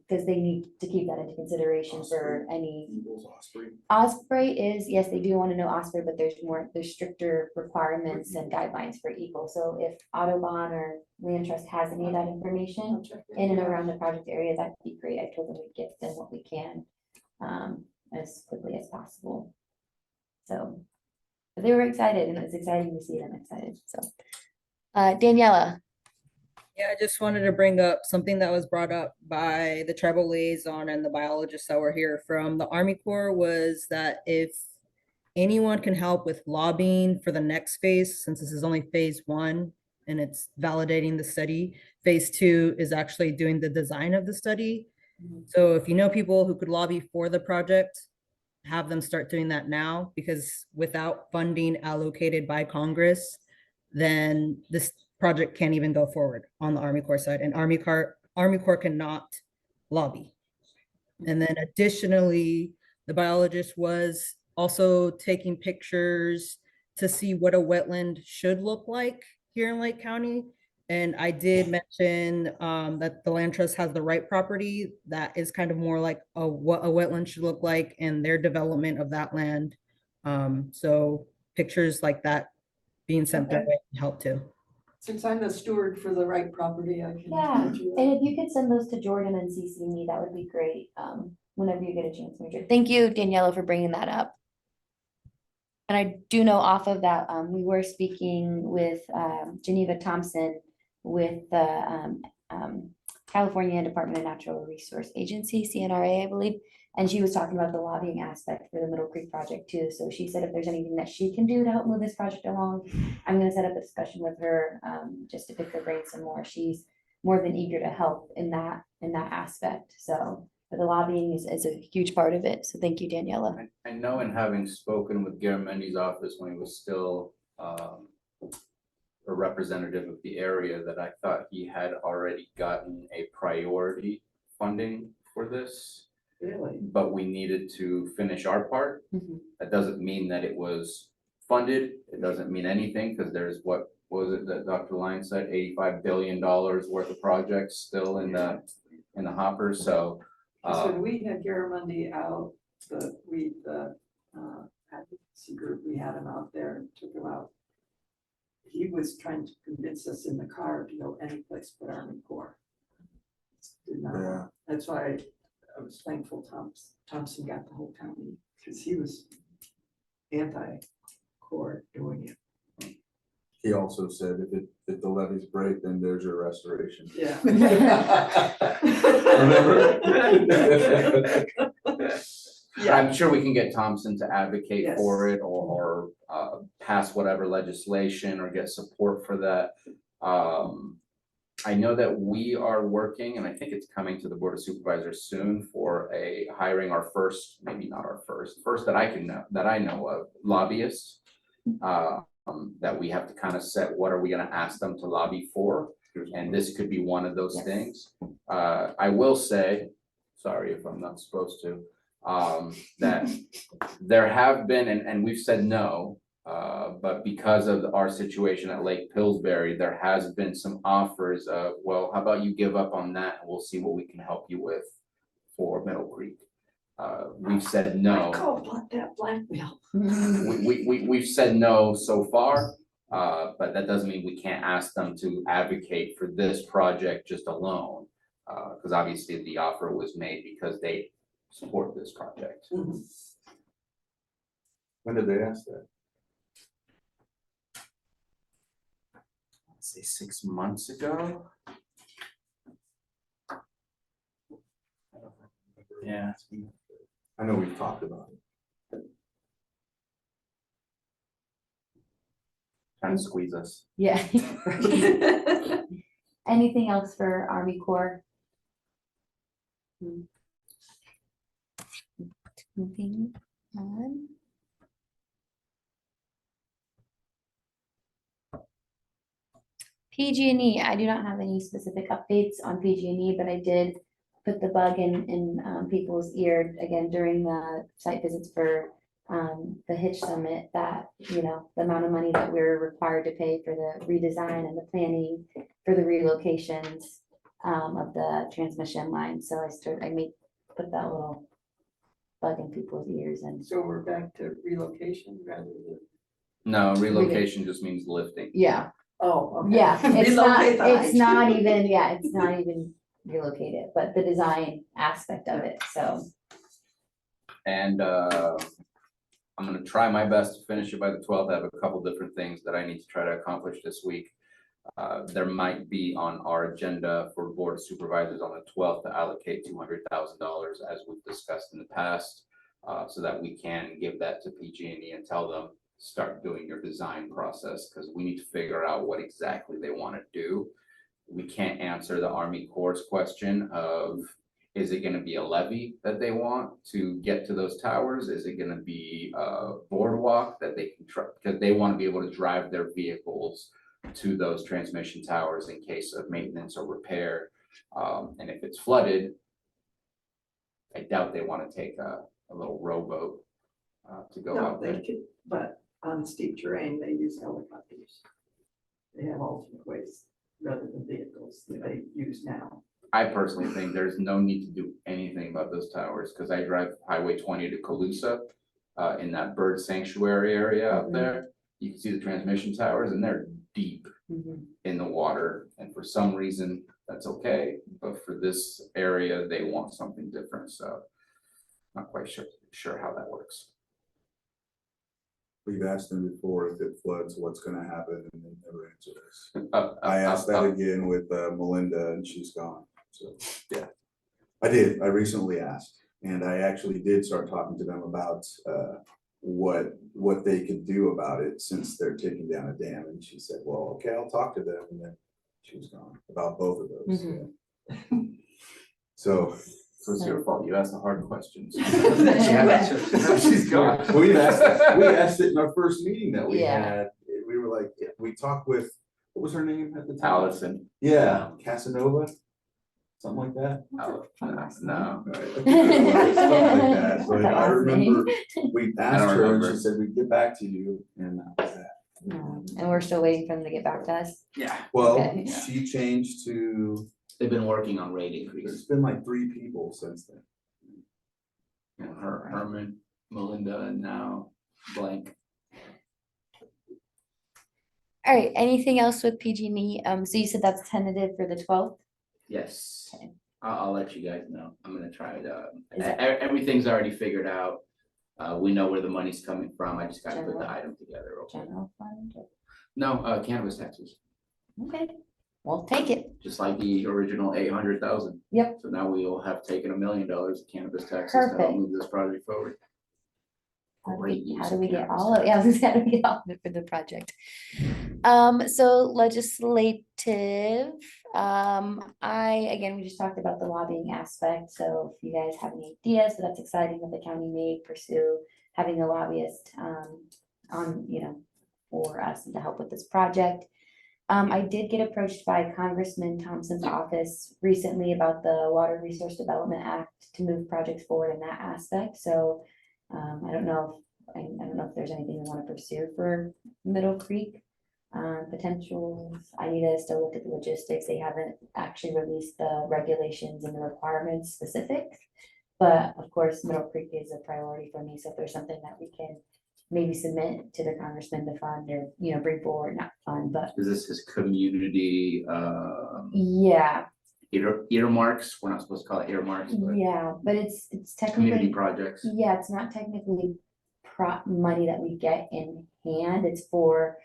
Because they need to keep that into consideration for any Eagles, osprey. osprey is, yes, they do want to know osprey, but there's stricter requirements and guidelines for eagle. So if Audubon or Land Trust has any of that information I'll check it in and out. around the project area, that'd be great. I told them we'd get them what we can, as quickly as possible. So, but they were excited, and it's exciting to see them excited, so. Daniela, Yeah, I just wanted to bring up something that was brought up by the tribal liaison and the biologists that were here from the Army Corps, was that if anyone can help with lobbying for the next phase, since this is only phase 1 and it's validating the study, phase 2 is actually doing the design of the study. Mhm. So if you know people who could lobby for the project, have them start doing that now, because without funding allocated by Congress, then this project can't even go forward on the Army Corps side, and Army Corps cannot lobby. And then additionally, the biologist was also taking pictures to see what a wetland should look like here in Lake County. And I did mention that the Land Trust has the right property that is kind of more like what a wetland should look like and their development of that land. So pictures like that being sent their Okay. way help too. Since I'm the steward for the right property, I can. yeah, let you and know. if you could send those to Jordan and CC me, that would be great, whenever you get a chance, Major. Thank you, Daniela, for bringing that up. And I do know off of that, we were speaking with Geneva Thompson with the California Department of Natural Resource Agency, CNRA, I believe. And she was talking about the lobbying aspect for the Middle Creek project too. So she said if there's anything that she can do to help move this project along, I'm gonna set up a discussion with her, just to pick her brain some more. She's more than eager to help in that aspect. So, but the lobbying is a huge part of it. So thank you, Daniela. I know, in having spoken with Garamendi's office when he was still a representative of the area, that I thought he had already gotten a priority funding for this, Really? but we needed to finish our part. Mhm. That doesn't mean that it was funded. It doesn't mean anything, because there's what was it that Dr. Lyons said, $85 billion worth of projects still in the hopper, so. So when we had Garamendi out, the advocacy group, we had him out there and took him out. He was trying to convince us in the car to go any place but Army Corps. Did not- Yeah. That's why I was thankful Thompson got the whole county, because he was anti-Corps doing it. He also said if the levees break, then there's your restoration. Yeah. Yeah. I'm sure we can get Thompson to advocate Yes. for it, or pass whatever legislation or get support for that. I know that we are working, and I think it's coming to the Board of Supervisors soon, for hiring our first, maybe not our first that I know of, lobbyists. That we have to kind of set, what are we gonna ask them to lobby for? And this could be one of those Yes. things. I will say, sorry if I'm not supposed to, that there have been, and we've said no, But because of our situation at Lake Pillsbury, there has been some offers of, well, how about you give up on that and we'll see what we can help you with for Middle Creek. We've said I no. call that blackmail. We've said no so far, but that doesn't mean we can't ask them to advocate for this project just alone. Because obviously the offer was made because they support this project. When did they ask that? Let's say 6 months ago. Yeah. I know we've talked about it. Trying to squeeze us. Yeah. Anything else for Army Corps? Moving on. PG&E, I do not have any specific updates on PG&E, but I did put the bug in people's ear again during the site visits for the Hitch Summit, that, you know, the amount of money that we're required to pay for the redesign and the planning for the relocations of the transmission line. So I put that little bug in people's ears, and So we're back to relocation rather than. No, relocation just means lifting. yeah, Oh, okay. yeah, it's not, Relocate the it's not IT. even, yeah, it's not even relocated, but the design aspect of it, so. And I'm gonna try my best to finish it by the 12th. I have a couple different things that I need to try to accomplish this week. There might be on our agenda for Board of Supervisors on the 12th to allocate $200,000 as we've discussed in the past. So that we can give that to PG&E and tell them, start doing your design process, because we need to figure out what exactly they want to do. We can't answer the Army Corps' question of, is it gonna be a levee that they want to get to those towers? Is it gonna be a boardwalk that they can try, because they want to be able to drive their vehicles to those transmission towers in case of maintenance or repair. And if it's flooded, I doubt they want to take a little rowboat to go No, out there. they could, but on steep terrain, they use helicopters. They have alternate ways rather than vehicles that they use now. I personally think there's no need to do anything about those towers, because I drive Highway 20 to Calusa, in that bird sanctuary area out there. You can see the transmission towers and they're deep in the water, and for some reason, that's okay, but for this area, they want something different, so not quite sure how that works. We've asked them before if it floods, what's gonna happen, and they never answered us. I asked that again with Melinda, and she's gone, so, yeah. I recently asked, and I actually did start talking to them about what they could do about it, since they're taking down a dam, and she said, well, okay, I'll talk to them, and then she was gone about both of those. Yeah. So. So it's your fault, you asked the hard questions. Now she's gone. We asked it in our first meeting that we Yeah. had. We were like, we talked with, what was her name at the time? Allison. Yeah, Casanova, something like that. No. All right. Something like that. But I remember we asked her and remember. she said, we'd get back to you, and that was that. And we're still waiting for them to get back to us. Yeah. Well, Okay. she changed to, They've been working on rate increase. there's been like 3 people since then. You know, Herman, Melinda, and now blank. All right, anything else with PG&E? So you said that's tentative for the 12th? Yes, Okay. I'll let you guys know. I'm gonna try to, Is that- everything's already figured out. We know where the money's coming from. I just gotta put the General? item together. real quick. General fund? No, cannabis taxes, Okay, we'll take it. just like the original 800,000. Yep. So now we will have taken $1 million of cannabis taxes to Perfect. help move this project forward. How Great use do of we get cannabis all of, yeah, I was gonna say, how do we get all of it for the project? So legislative, again, we just talked about the lobbying aspect, so if you guys have any ideas, so that's exciting that the county may pursue having a lobbyist, on, you know, for us and to help with this project. I did get approached by Congressman Thompson's office recently about the Water Resource Development Act to move projects forward in that aspect, so I don't know I don't know if there's anything we want to pursue for Middle Creek. Potentials, I need to still look at the logistics. They haven't actually released the regulations and the requirements specific. But of course, Middle Creek is a priority for me, so if there's something that we can maybe submit to the congressman to fund or, bring forward, not fund, but Is this his community, yeah, earmarks? We're not supposed to call it earmarks, but yeah, but it's community technically, projects. yeah, it's not technically money that we get in hand. It's for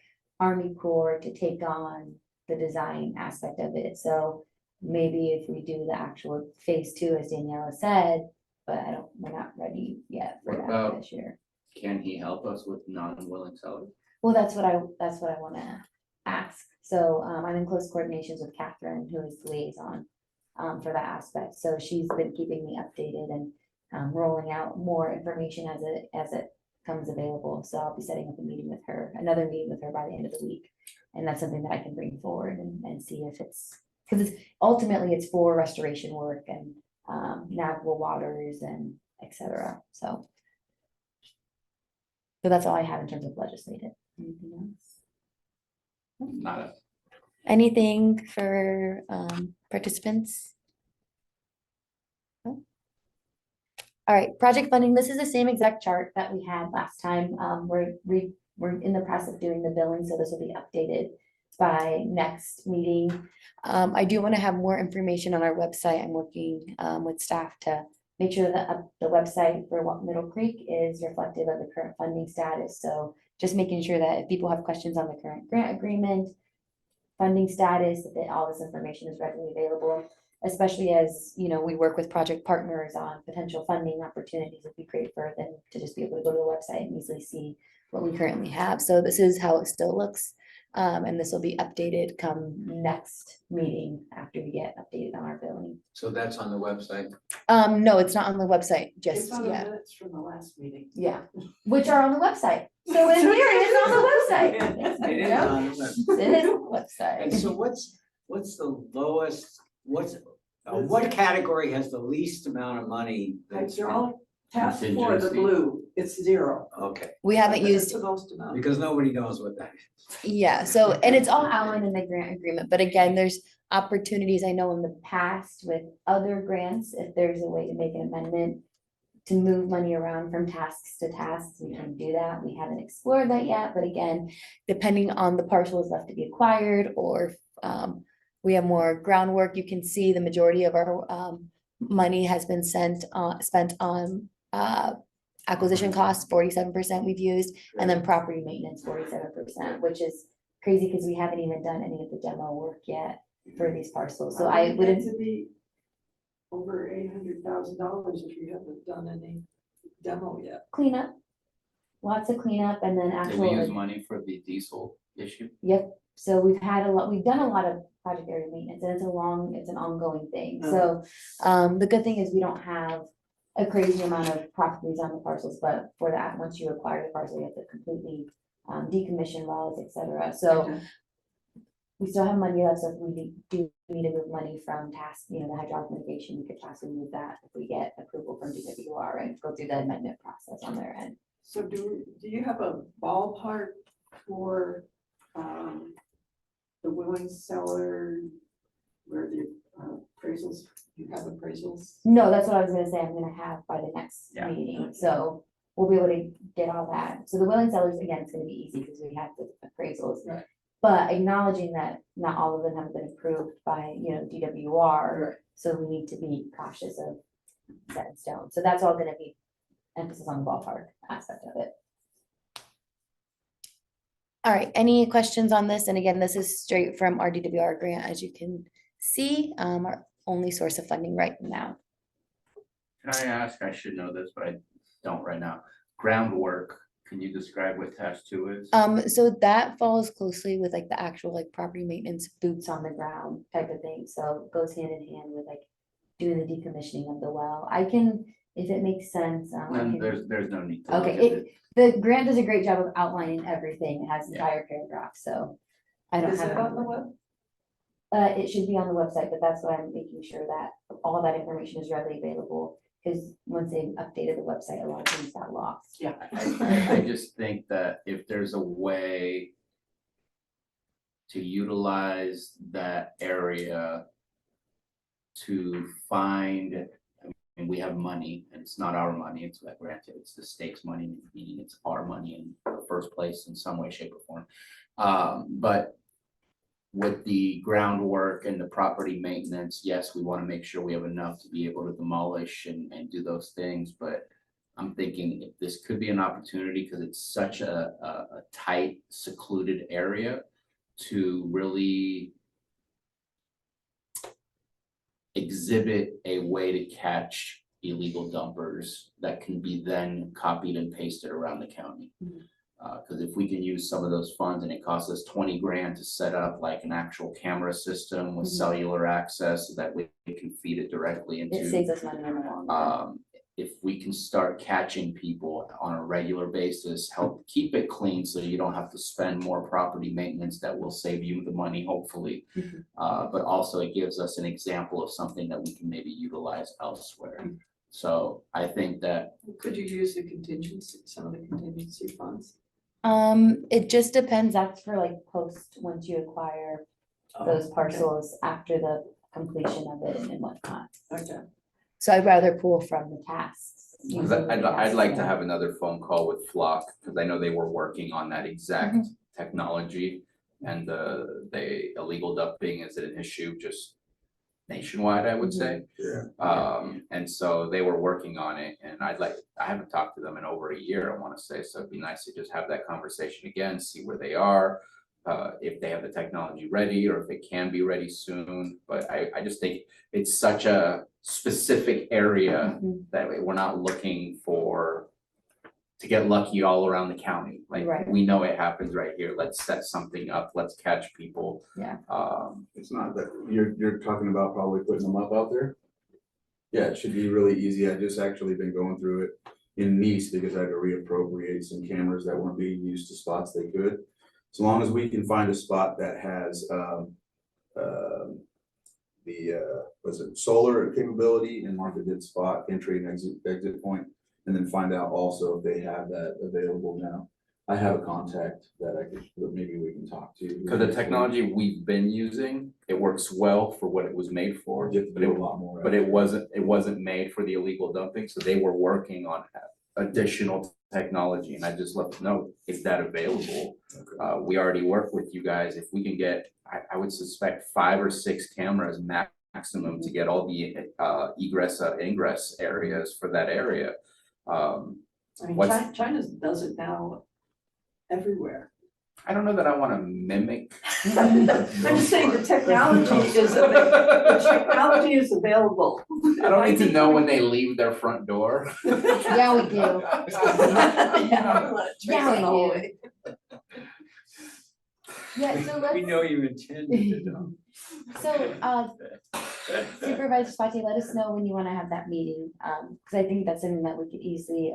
Army Corps to take on the design aspect of it. So maybe if we do the actual phase 2, as Daniela said, but we're not ready yet for What that about- this year. Can he help us with non-willing sellers? Well, that's what I wanna ask. So, I'm in close coordinations with Catherine, who is the liaison, for that aspect. So she's been keeping me updated and, rolling out more information as it comes available. So I'll be setting up another meeting with her by the end of the week. And that's something that I can bring forward and see if because ultimately it's for restoration work and, navigable waters and et cetera. So that's all I have in terms of legislative. Anything else? Not a, Anything for participants? No? All right, project funding, this is the same exact chart that we had last time. We're in the process of doing the billing, so this will be updated by next meeting. I do want to have more information on our website. I'm working with staff to make sure that the website for Middle Creek is reflective of the current funding status. So just making sure that if people have questions on the current grant agreement, funding status, that all this information is readily available, especially as, we work with project partners on potential funding opportunities. It'd be great for them to just be able to go to the website and easily see what we currently have. So this is how it still looks. And this will be updated come next meeting after we get updated on our billing. So that's on the website. No, it's not on the website It's just on the yet. minutes from the last meeting. Yeah, which are on the website. So in here it is on the website. It is Yep, on the website. it is on the And website. so what's the lowest, what category has the least amount of money? that's- Hydraulic task for the Contingency. blue, it's 0. Okay, We haven't That's used, the most amount. because nobody knows what that is. yeah, so, and it's all outlined in the grant agreement, but again, there's opportunities I know in the past with other grants, if there's a way to make an amendment to move money around from tasks to tasks, we can do that. We haven't explored that yet, but again, depending on the parcels left to be acquired or we have more groundwork, you can see the majority of our money has been spent on acquisition costs, 47% we've used, and then property maintenance, 47%, which is crazy because we haven't even done any of the demo work yet for these parcels. So I It wouldn't. to be over $800,000 if you haven't done any demo yet. Cleanup. Lots of cleanup and then did we use actual, money for the diesel issue? yep. So we've done a lot of project area maintenance and it's an ongoing thing. So the good thing is we don't have a crazy amount of properties on the parcels, but for that, once you acquire the parcel, you have to completely decommission wells, et cetera. So Okay. we still have money left, so if we do need to move money from task, the hydraulic mitigation, we could possibly move that if we get approval from DWR and go through the amendment process on their end. So do you have a ballpark for the willing seller where the appraisals, you have appraisals? No, that's what I was gonna say, I'm gonna have by the next Yeah. meeting, so we'll be able to get all that. So the willing sellers, again, it's gonna be easy because we have the appraisals. Right. But acknowledging that not all of them have been approved by, DWR, Right. so we need to be cautious of set in stone. So that's all gonna be emphasis on the ballpark aspect of it. All right, any questions on this? And again, this is straight from our DWR grant, as you can see, our only source of funding right now. Can I ask, I should know this, but I don't right now. Groundwork, can you describe what task 2 is? So that falls closely with like the actual like property maintenance, boots on the ground type of thing. So it goes hand in hand with like doing the decommissioning of the well. I can, if it makes sense. I Then can- there's no need to. look Okay, at it. the grant does a great job of outlining everything. It has Yeah. entire paragraphs, so I don't Is have. it on the web? It should be on the website, but that's why I'm making sure that all that information is readily available. Because once they updated the website, a lot of things got lost. Yeah. I just think that if there's a way to utilize that area to find, I mean, we have money, and it's not our money, it's like granted, it's the state's money, meaning it's our money in the first place in some way, shape, or form. But with the groundwork and the property maintenance, yes, we want to make sure we have enough to be able to demolish and do those things, but I'm thinking if this could be an opportunity, because it's such a tight, secluded area, to really exhibit a way to catch illegal dumpers that can be then copied and pasted around the county. Because if we can use some of those funds, and it costs us 20 grand to set up like an actual camera system with Mhm. cellular access, so that we can feed it directly It into. saves us money in the long run. If we can start catching people on a regular basis, help keep it clean so you don't have to spend more property maintenance, that will save you the money, hopefully. Mhm. But also it gives us an example of something that we can maybe utilize elsewhere. So I think that, Could you use the contingency, some of the contingency funds? It just depends, that's for like post, once you acquire those Oh, okay. parcels after the completion of it and whatnot. Okay. So I'd rather pull from the tasks. because I'd like to have another phone call with Flock, because I know they were working on that exact technology. And the illegal dumping is an issue just nationwide, I would say. Yeah. And so they were working on it, and I haven't talked to them in over a year, I want to say, so it'd be nice to just have that conversation again, see where they are. If they have the technology ready, or if it can be ready soon, but I just think it's such a specific area Mhm. that we're not looking to get lucky all around the county. Like, Right. we know it happens right here, let's set something up, let's catch people. Yeah. It's not that, you're talking about probably putting them up out there? Yeah, it should be really easy. I just actually been going through it in Nice, because I had to reappropriate some cameras that weren't being used to spots they could. As long as we can find a spot that has, was it solar capability and mark a good spot, entry and exit point, and then find out also if they have that available now. I have a contact that maybe we can talk to. Because the technology we've been using, it works well for what it was made for, You have to but do it, a lot more. but it wasn't made for the illegal dumping, so they were working on additional technology, and I just let them know, is that available? Okay. We already work with you guys, if we can get, I would suspect 5 or 6 cameras maximum to get all the egress, ingress areas for that area. I mean, What's- China does it now everywhere. I don't know that I wanna mimic. I'm just saying the technology is available. I don't need to know when they leave their front door. Yeah, we do. Yeah, we do. Yeah, so We let's, know you intended it. so, Supervisor Spati, let us know when you wanna have that meeting, cause I think that's something that we could easily,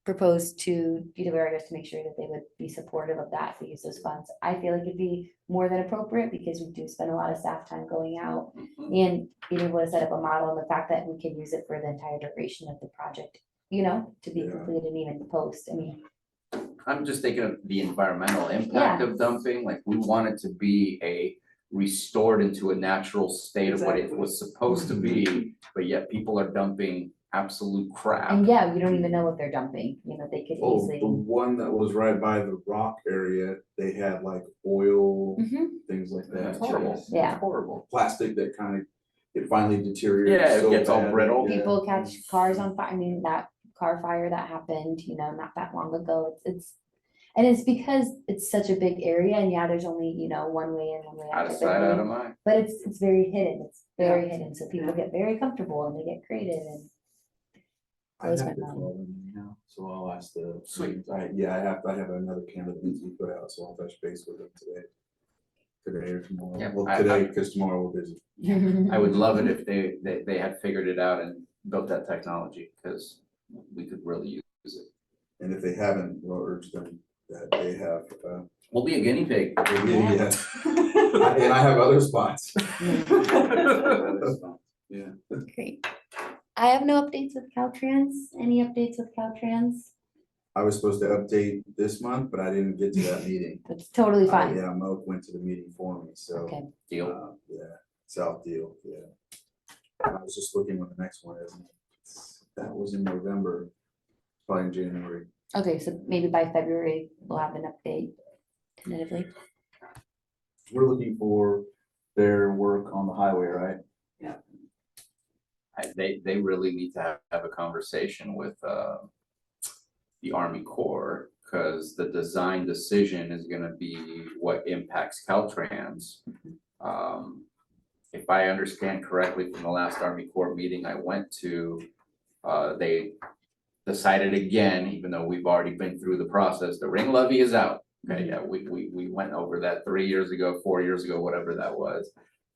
propose to BWRS to make sure that they would be supportive of that, if we use those funds. I feel like it'd be more than appropriate, because we do spend a lot of staff time going out and being able to set up a model, and the fact that we can use it for the entire duration of the project, to be Yeah. completed and even post, I mean. I'm just thinking of the environmental impact Yeah. of dumping, like, we want it to be restored into a natural state of what it Exactly. was supposed to be, but yet people are dumping absolute crap. And yeah, you don't even know what they're dumping, they could Oh, easily. the one that was right by the rock area, they had like oil, Mhm. things like that. That's horrible. Yeah. Horrible. Plastic that kind of, it finally deteriorates. Yeah, it so gets all bad. brittle. Yeah. People catch cars on fire, I mean, that car fire that happened, not that long ago, and it's because it's such a big area, and yeah, there's only, one way in, one way out. Out of sight, out of typically, mind. but it's very hidden, so people get very comfortable and they get creative and. I Close have to my mind. call them now, so I'll ask the. Sweet. I have another camera that needs to be put out, so I'll touch base with them today or tomorrow. Yeah, Well, I- today, because tomorrow we're busy. I would love it if they had figured it out and built that technology, because we could really use it. And if they haven't, we'll urge them that they have, We'll be a guinea pig. yeah. And I have other spots. Great. I have no updates with Caltrans. Any updates with Caltrans? I was supposed to update this month, but I didn't get to that meeting. That's totally fine. Yeah, Mo went to the meeting for me, so. Okay. Deal. Yeah, South Deal, yeah. I was just looking when the next one is. That was in November, probably in January. Okay, so maybe by February, we'll have an update tentatively. We're looking for their work on the highway, right? They really need to have a conversation with, the Army Corps, because the design decision is gonna be what impacts Caltrans. If I understand correctly from the last Army Corps meeting I went to, they decided again, even though we've already been through the process, the ring levy is out. Okay, yeah, we went over that 3 years ago, 4 years ago, whatever that was.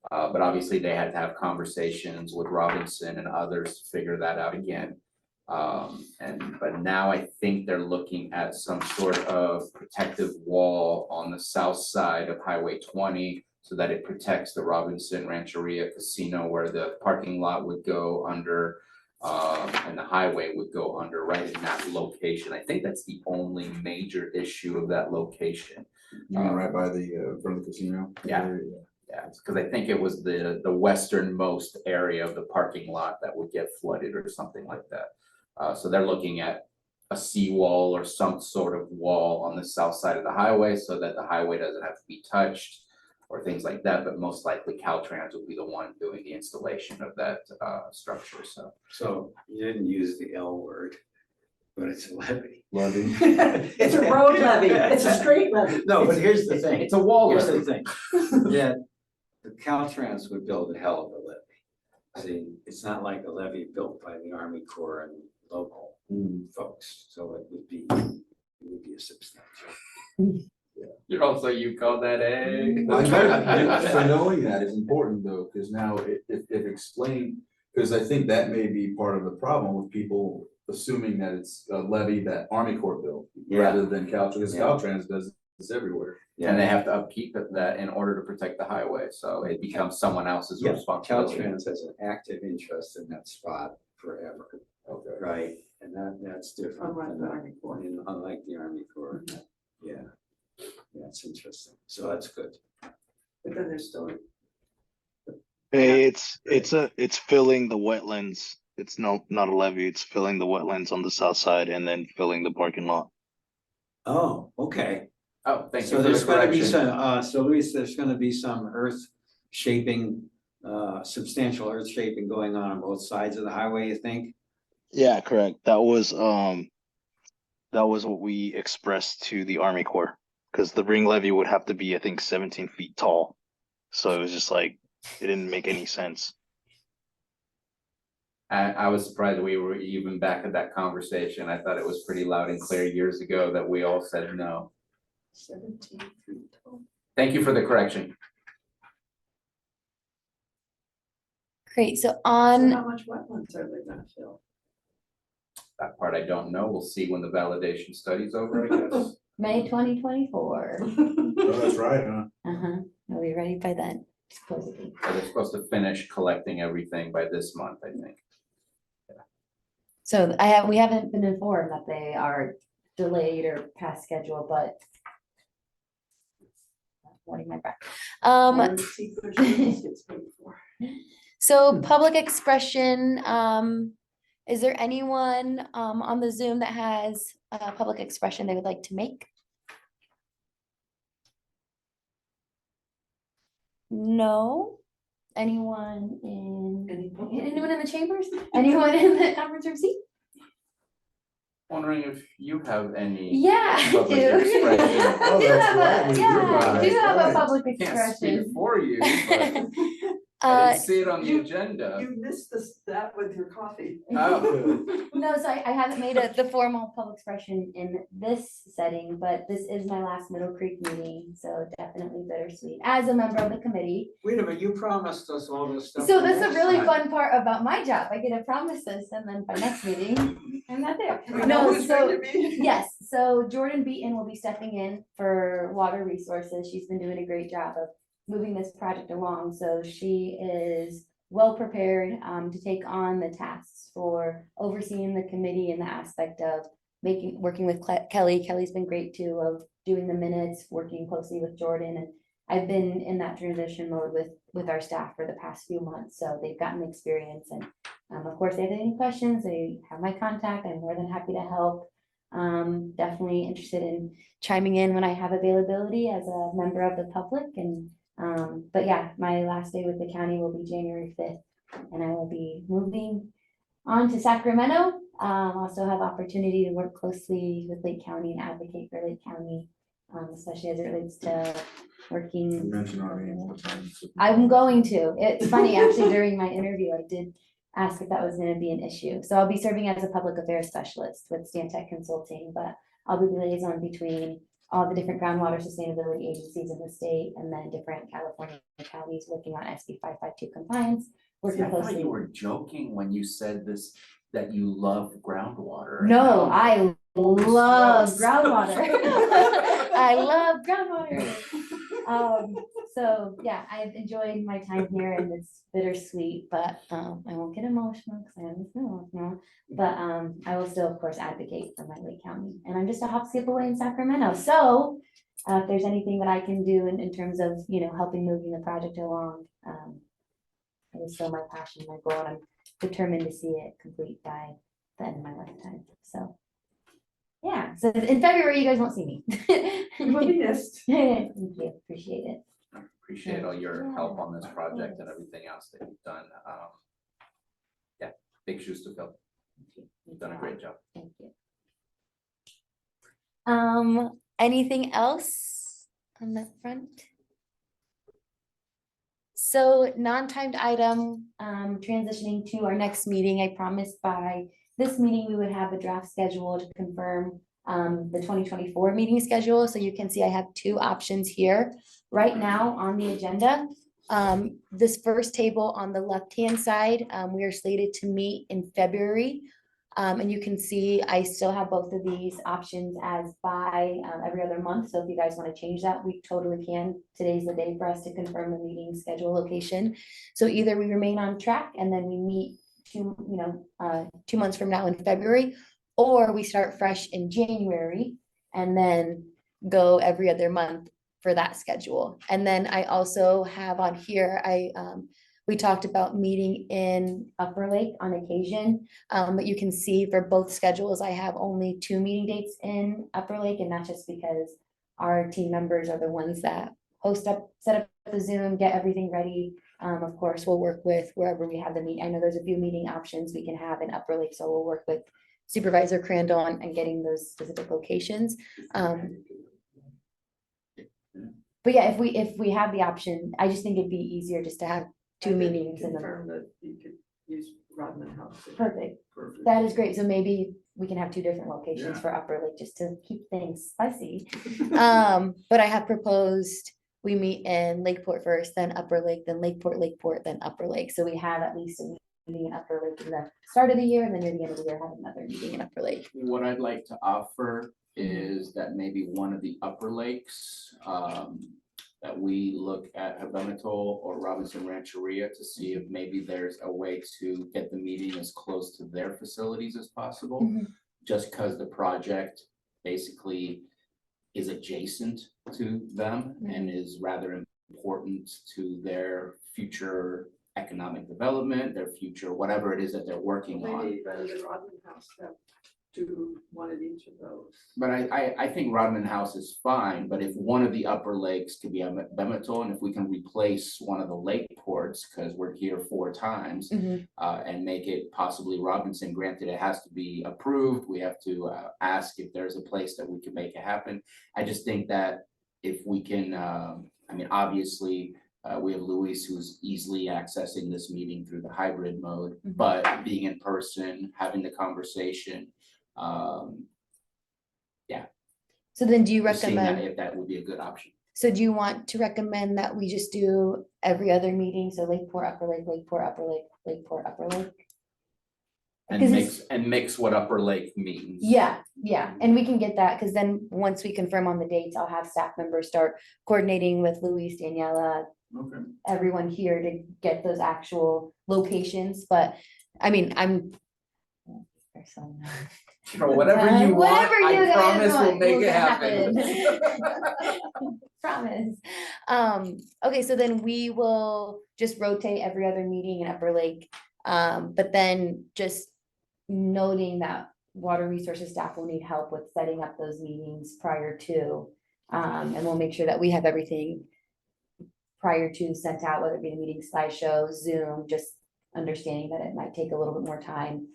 But obviously they had to have conversations with Robinson and others to figure that out again. But now I think they're looking at some sort of protective wall on the south side of Highway 20 so that it protects the Robinson Rancheria Casino where the parking lot would go under, and the highway would go under, right in that location. I think that's the only major issue of that location. You mean right by the, front of the casino? Yeah. Yeah, because I think it was the westernmost area of the parking lot that would get flooded or something like that. So they're looking at a seawall or some sort of wall on the south side of the highway so that the highway doesn't have to be touched or things like that, but most likely Caltrans will be the one doing the installation of that structure, so. So you didn't use the L word, but it's a levy. Levy. It's a road levy, it's a street levy. No, but here's the thing. It's a wall Here's the levy. thing, that the Caltrans would build a hell of a levy. See, it's not like a levy built by the Army Corps and local folks, so it would be a substantial. You're also, you call that a. So knowing that is important though, because now if explained, because I think that may be part of the problem with people assuming that it's a levy that Army Corps built rather than Caltrans, because Yeah. Caltrans does this everywhere. And they have to upkeep that in order to protect the highway, so it becomes someone else's Yeah, responsibility. Caltrans has an active interest in that spot forever, Okay. right? And that's different. Unlike than the Army Corps. Unlike the Army Corps, yeah. That's interesting, so that's good. But then there's still, Hey, it's filling the wetlands. It's not a levy, it's filling the wetlands on the south side and then filling the parking lot. Oh, okay. Oh, thank you So for there's the gonna be correction. some, so Luis, there's gonna be some earth shaping, substantial earth shaping going on both sides of the highway, you think? Yeah, correct. That was what we expressed to the Army Corps. Because the ring levy would have to be, I think, 17 feet tall. So it was just like, it didn't make any sense. I was surprised we were even back at that conversation. I thought it was pretty loud and clear years ago that we all said no. 17 feet tall. Thank you for the correction. Great, so So on, how much wetlands are they gonna fill? That part I don't know. We'll see when the validation study's over, I guess. May 2024. Oh, that's right, huh? Uh-huh, we'll be ready by then, supposedly. So they're supposed to finish collecting everything by this month, I think. So we haven't been informed that they are delayed or past schedule, but holding my breath. Or secret service gets paid for. So public expression, is there anyone on the Zoom that has a public expression they would like to make? No? Anyone anyone in the chambers? Anyone in the conference room seat? Wondering if you have any. Yeah, I do. Public expression. I Oh, do that's have right, a, we do yeah, have I do it, have a right. public Can't speak expression. for you, but I Uh, didn't see it on the you- agenda. You missed that with your coffee. Oh. No, so I haven't made the formal public expression in this setting, but this is my last Middle Creek meeting, so definitely bittersweet as a member of the committee. Wait a minute, you promised us all this stuff. So for that's a next really time. fun part about my job. I get to promise this and then by next meeting, I'm not there. We know No, who's going so to be. yes, so Jordan Beaton will be stepping in for water resources. She's been doing a great job of moving this project along. So she is well prepared to take on the tasks for overseeing the committee in the aspect of working with Kelly. Kelly's been great too, of doing the minutes, working closely with Jordan. And I've been in that transition mode with our staff for the past few months. So they've gotten experience. And of course, if they have any questions, they have my contact. I'm more than happy to help. Definitely interested in chiming in when I have availability as a member of the public. And but yeah, my last day with the county will be January 5th, and I will be moving on to Sacramento. Also have opportunity to work closely with Lake County and advocate for Lake County, especially as it relates to working. You mentioned Army more times. I'm going to. It's funny, actually, during my interview, I did ask if that was going to be an issue. So I'll be serving as a public affairs specialist with Stantec Consulting, but I'll be the liaison between all the different groundwater sustainability agencies in the state and then different California counties working on SB 552 compliance. See, Working I thought closely. you were joking when you said this, that you love groundwater. No, I love Gross. groundwater. I love groundwater. So yeah, I've enjoyed my time here and it's bittersweet, but I won't get emotional because I am emotional. But I will still, of course, advocate for my Lake County, and I'm just a hop skip away in Sacramento. So if there's anything that I can do in terms of helping moving the project along, it is still my passion, my goal, and I'm determined to see it complete by the end of my lifetime. So yeah, so in February, you guys won't see me. You will be missed. Thank you, appreciate it. Appreciate all your help on this project and everything else that you've done. Yeah, big shoes to fill. You've done a great job. Thank you. Anything else on that front? So non-timed item, transitioning to our next meeting, I promised by this meeting, we would have a draft schedule to confirm the 2024 meeting schedule. So you can see I have two options here right now on the agenda. This first table on the left-hand side, we are slated to meet in February. And you can see I still have both of these options as by every other month. So if you guys want to change that, we totally can. Today's the day for us to confirm the meeting schedule location. So either we remain on track and then we meet 2 months from now in February, or we start fresh in January and then go every other month for that schedule. And then I also have on here, we talked about meeting in Upper Lake on occasion, but you can see for both schedules, I have only 2 meeting dates in Upper Lake, and that's just because our team members are the ones that set up the Zoom, get everything ready. Of course, we'll work with wherever we have the meeting. I know there's a few meeting options we can have in Upper Lake, so we'll work with Supervisor Crandall and getting those specific locations. But yeah, if we have the option, I just think it'd be easier just to have 2 meetings in the. Confirm that you could use Rodman House. Perfect. Perfect. That is great. So maybe we can have 2 different locations Yeah. for Upper Lake just to keep things spicy. But I have proposed we meet in Lakeport first, then Upper Lake, then Lakeport, then Upper Lake. So we have at least a meeting in Upper Lake in the start of the year, and then near the end of the year, have another meeting in Upper Lake. What I'd like to offer is that maybe one of the upper lakes, that we look at Habematol or Robinson Rancheria to see if maybe there's a way to get the meeting as close to their facilities as possible. Mhm. Just because the project basically is adjacent to them and is rather important to their future economic development, their future, whatever it is that they're working on. Maybe rather than Rodman House, do one of each of those. But I think Rodman House is fine, but if one of the upper lakes could be Bemetal, and if we can replace one of the lake ports, because we're here 4 times, Mhm. and make it possibly Robinson, granted it has to be approved, we have to ask if there's a place that we can make it happen. I just think that if we can, I mean, obviously, we have Luis who's easily accessing this meeting through the hybrid mode, Mhm. but being in person, having the conversation, So then do you just seeing that recommend, if that would be a good option. so do you want to recommend that we just do every other meeting? So Lakeport, Upper Lake, Lakeport, Upper Lake, Lakeport, Upper Lake? And Because it's- mix what Upper Lake means. Yeah, and we can get that, because then once we confirm on the dates, I'll have staff members start coordinating with Luis, Daniela, Okay. everyone here to get those actual locations, but I mean, I'm. For whatever you want, Whatever you I guys promise we'll want make will it happen. Promise. Okay, so then we will just rotate every other meeting in Upper Lake. But then just noting that water resources staff will need help with setting up those meetings prior to. And we'll make sure that we have everything prior to sent out, whether it be the meeting slideshow, Zoom, just understanding that it might take a little bit more time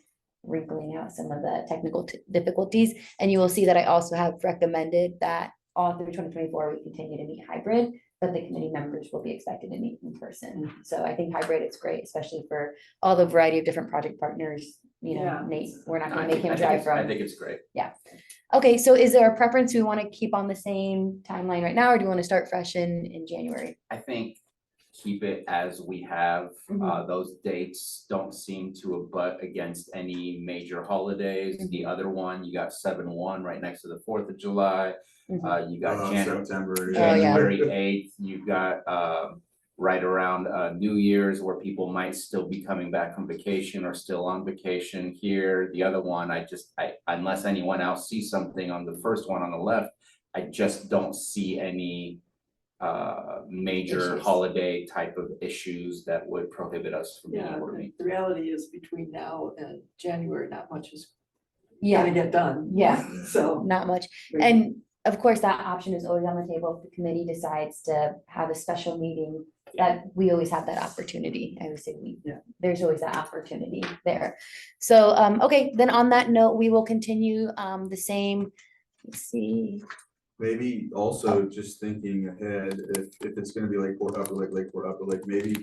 wrinkling out some of the technical difficulties. And you will see that I also have recommended that all through 2024, we continue to meet hybrid, but the committee members will be expected to meet in person. So I think hybrid is great, especially for all the variety of different project partners. You know, Yeah. Nate, we're not I gonna make think- him I think drive it's- I from. think it's great. Okay, so is there a preference we want to keep on the same timeline right now, or do you want to start fresh in January? I think keep it as we have. Mhm. Those dates don't seem to abut against any major holidays. The other one, you got 7/1 right next to the 4th of July. You got September. yeah. January 8th, you've got right around New Year's where people might still be coming back from vacation or still on vacation here. The other one, I unless anyone else sees something on the first one on the left, I just don't see any major Issues. holiday type of issues that would prohibit us from being Yeah, able to meet. the reality is between now and January, not much is Yeah, gonna get done. yeah, So. not much. And of course, that option is always on the table if the committee decides to have a special meeting, that we always have that opportunity. I would say Yeah. there's always that opportunity there. So, okay, then on that note, we will continue, the same, let's see. Maybe also just thinking ahead, if it's gonna be Lakeport, Upper Lake, maybe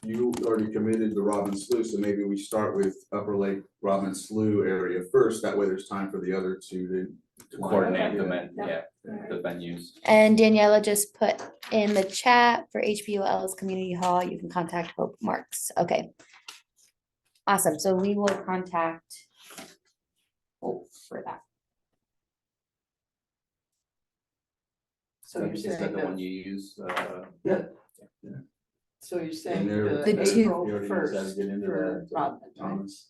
you already committed to Robin Slough, so maybe we start with Upper Lake, Robin Slough area first, that way there's time for the other two to Coordinate the Yeah. the venues. And Daniela just put in the chat for HPUL's Community Hall, you can contact Hope Marks. Okay. Awesome. So we will contact Hope for that. So you're Is saying that the one that, you use? so you're saying they're- The two- April You already first decided to get into for that, Robin, right? Thomas.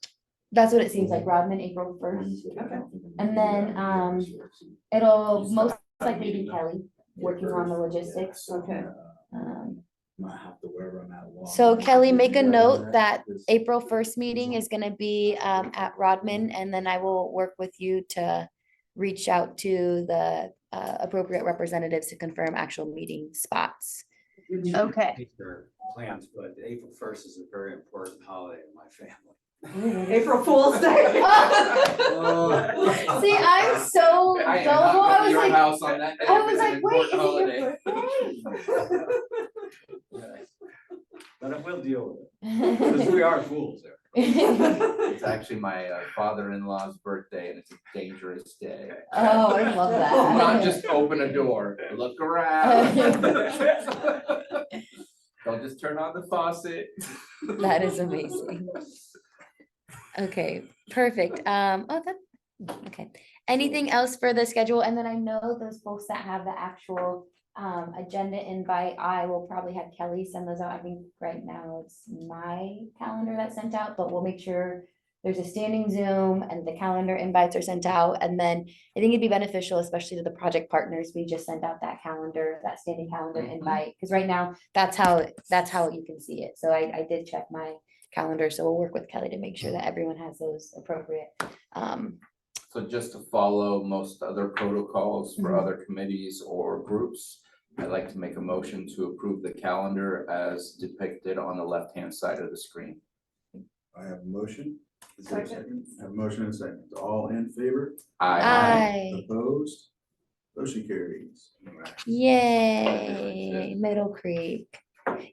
That's what it seems like, Rodman, April 1st. Okay. And then, it'll most likely be Kelly working on the logistics. Okay. Um, Might have to wherever I'm at. So Kelly, make a note that April 1st meeting is gonna be at Rodman, and then I will work with you to reach out to the appropriate representatives to confirm actual meeting spots. Okay. Their plans, but April 1st is a very important holiday in my family. April Fool's Day. See, I'm so I am gullible. not I going was to your like, house on that day. I if was it's an like, wait, is important it your holiday. birthday? But we'll deal with it, because we are fools there. It's actually my father-in-law's birthday and it's a dangerous day. Oh, I love that. Do not just open a door, look around. Don't just turn on the faucet. That is amazing. Okay, perfect. Okay. Anything else for the schedule? And then I know those folks that have the actual agenda invite, I will probably have Kelly send those out. I think right now it's my calendar that's sent out, but we'll make sure there's a standing Zoom and the calendar invites are sent out. And then I think it'd be beneficial, especially to the project partners, we just send out that calendar, that standing calendar invite. Because right now, that's how you can see it. So I did check my calendar, so we'll work with Kelly to make sure that everyone has those appropriate. So just to follow most other protocols for Mhm. other committees or groups, I'd like to make a motion to approve the calendar as depicted on the left-hand side of the screen. I have a motion. Is there a Second. I have a motion and a second. All in favor? Aye. Opposed? Motion carries. Yay, Middle Creek.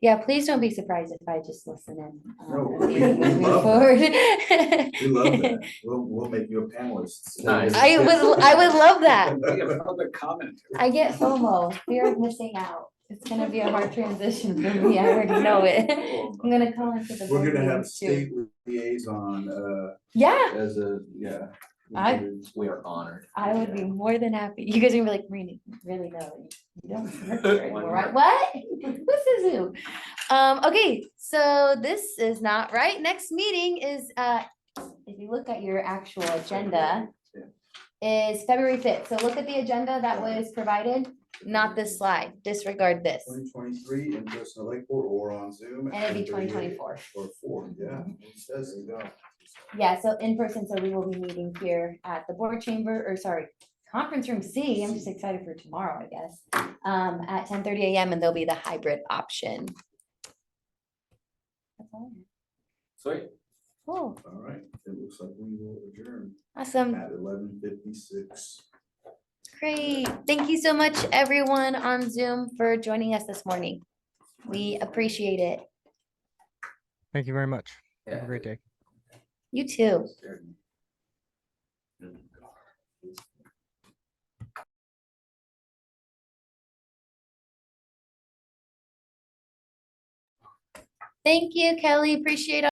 Yeah, please don't be surprised if I just listen in. No, as we move love forward. We love that. We'll make you a panelist. Nice. I would love that. We have public comment. I get FOMO, fear of missing out. It's gonna be a hard transition for me. I already know it. I'm gonna call into the. We're board gonna have meetings too. state liaison, Yeah, as a, yeah. We are honored. I would be more than happy. You guys are gonna be like, really, really no, you don't work here anymore, One right? more. What? This is who? Okay, so this is not right. Next meeting is, if you look at your actual agenda, is February 5th. So look at the agenda that was provided, not this slide. Disregard this. 2023 in person at Lakeport or on Zoom. at And it'd be 10:38 2024. Or 4, yeah, it says it. Yeah, so in person, so we will be meeting here at the board chamber, or sorry, conference room C. I'm just excited for tomorrow, I guess. At 10:30 a.m. and there'll be the hybrid option. That's all I have. Sweet. Cool, All right, it looks like we will adjourn awesome, at 11:56. great. Thank you so much, everyone on Zoom for joining us this morning. We appreciate it. Thank you very much. Have Yeah. a great day. You too. Thank you, Kelly. Appreciate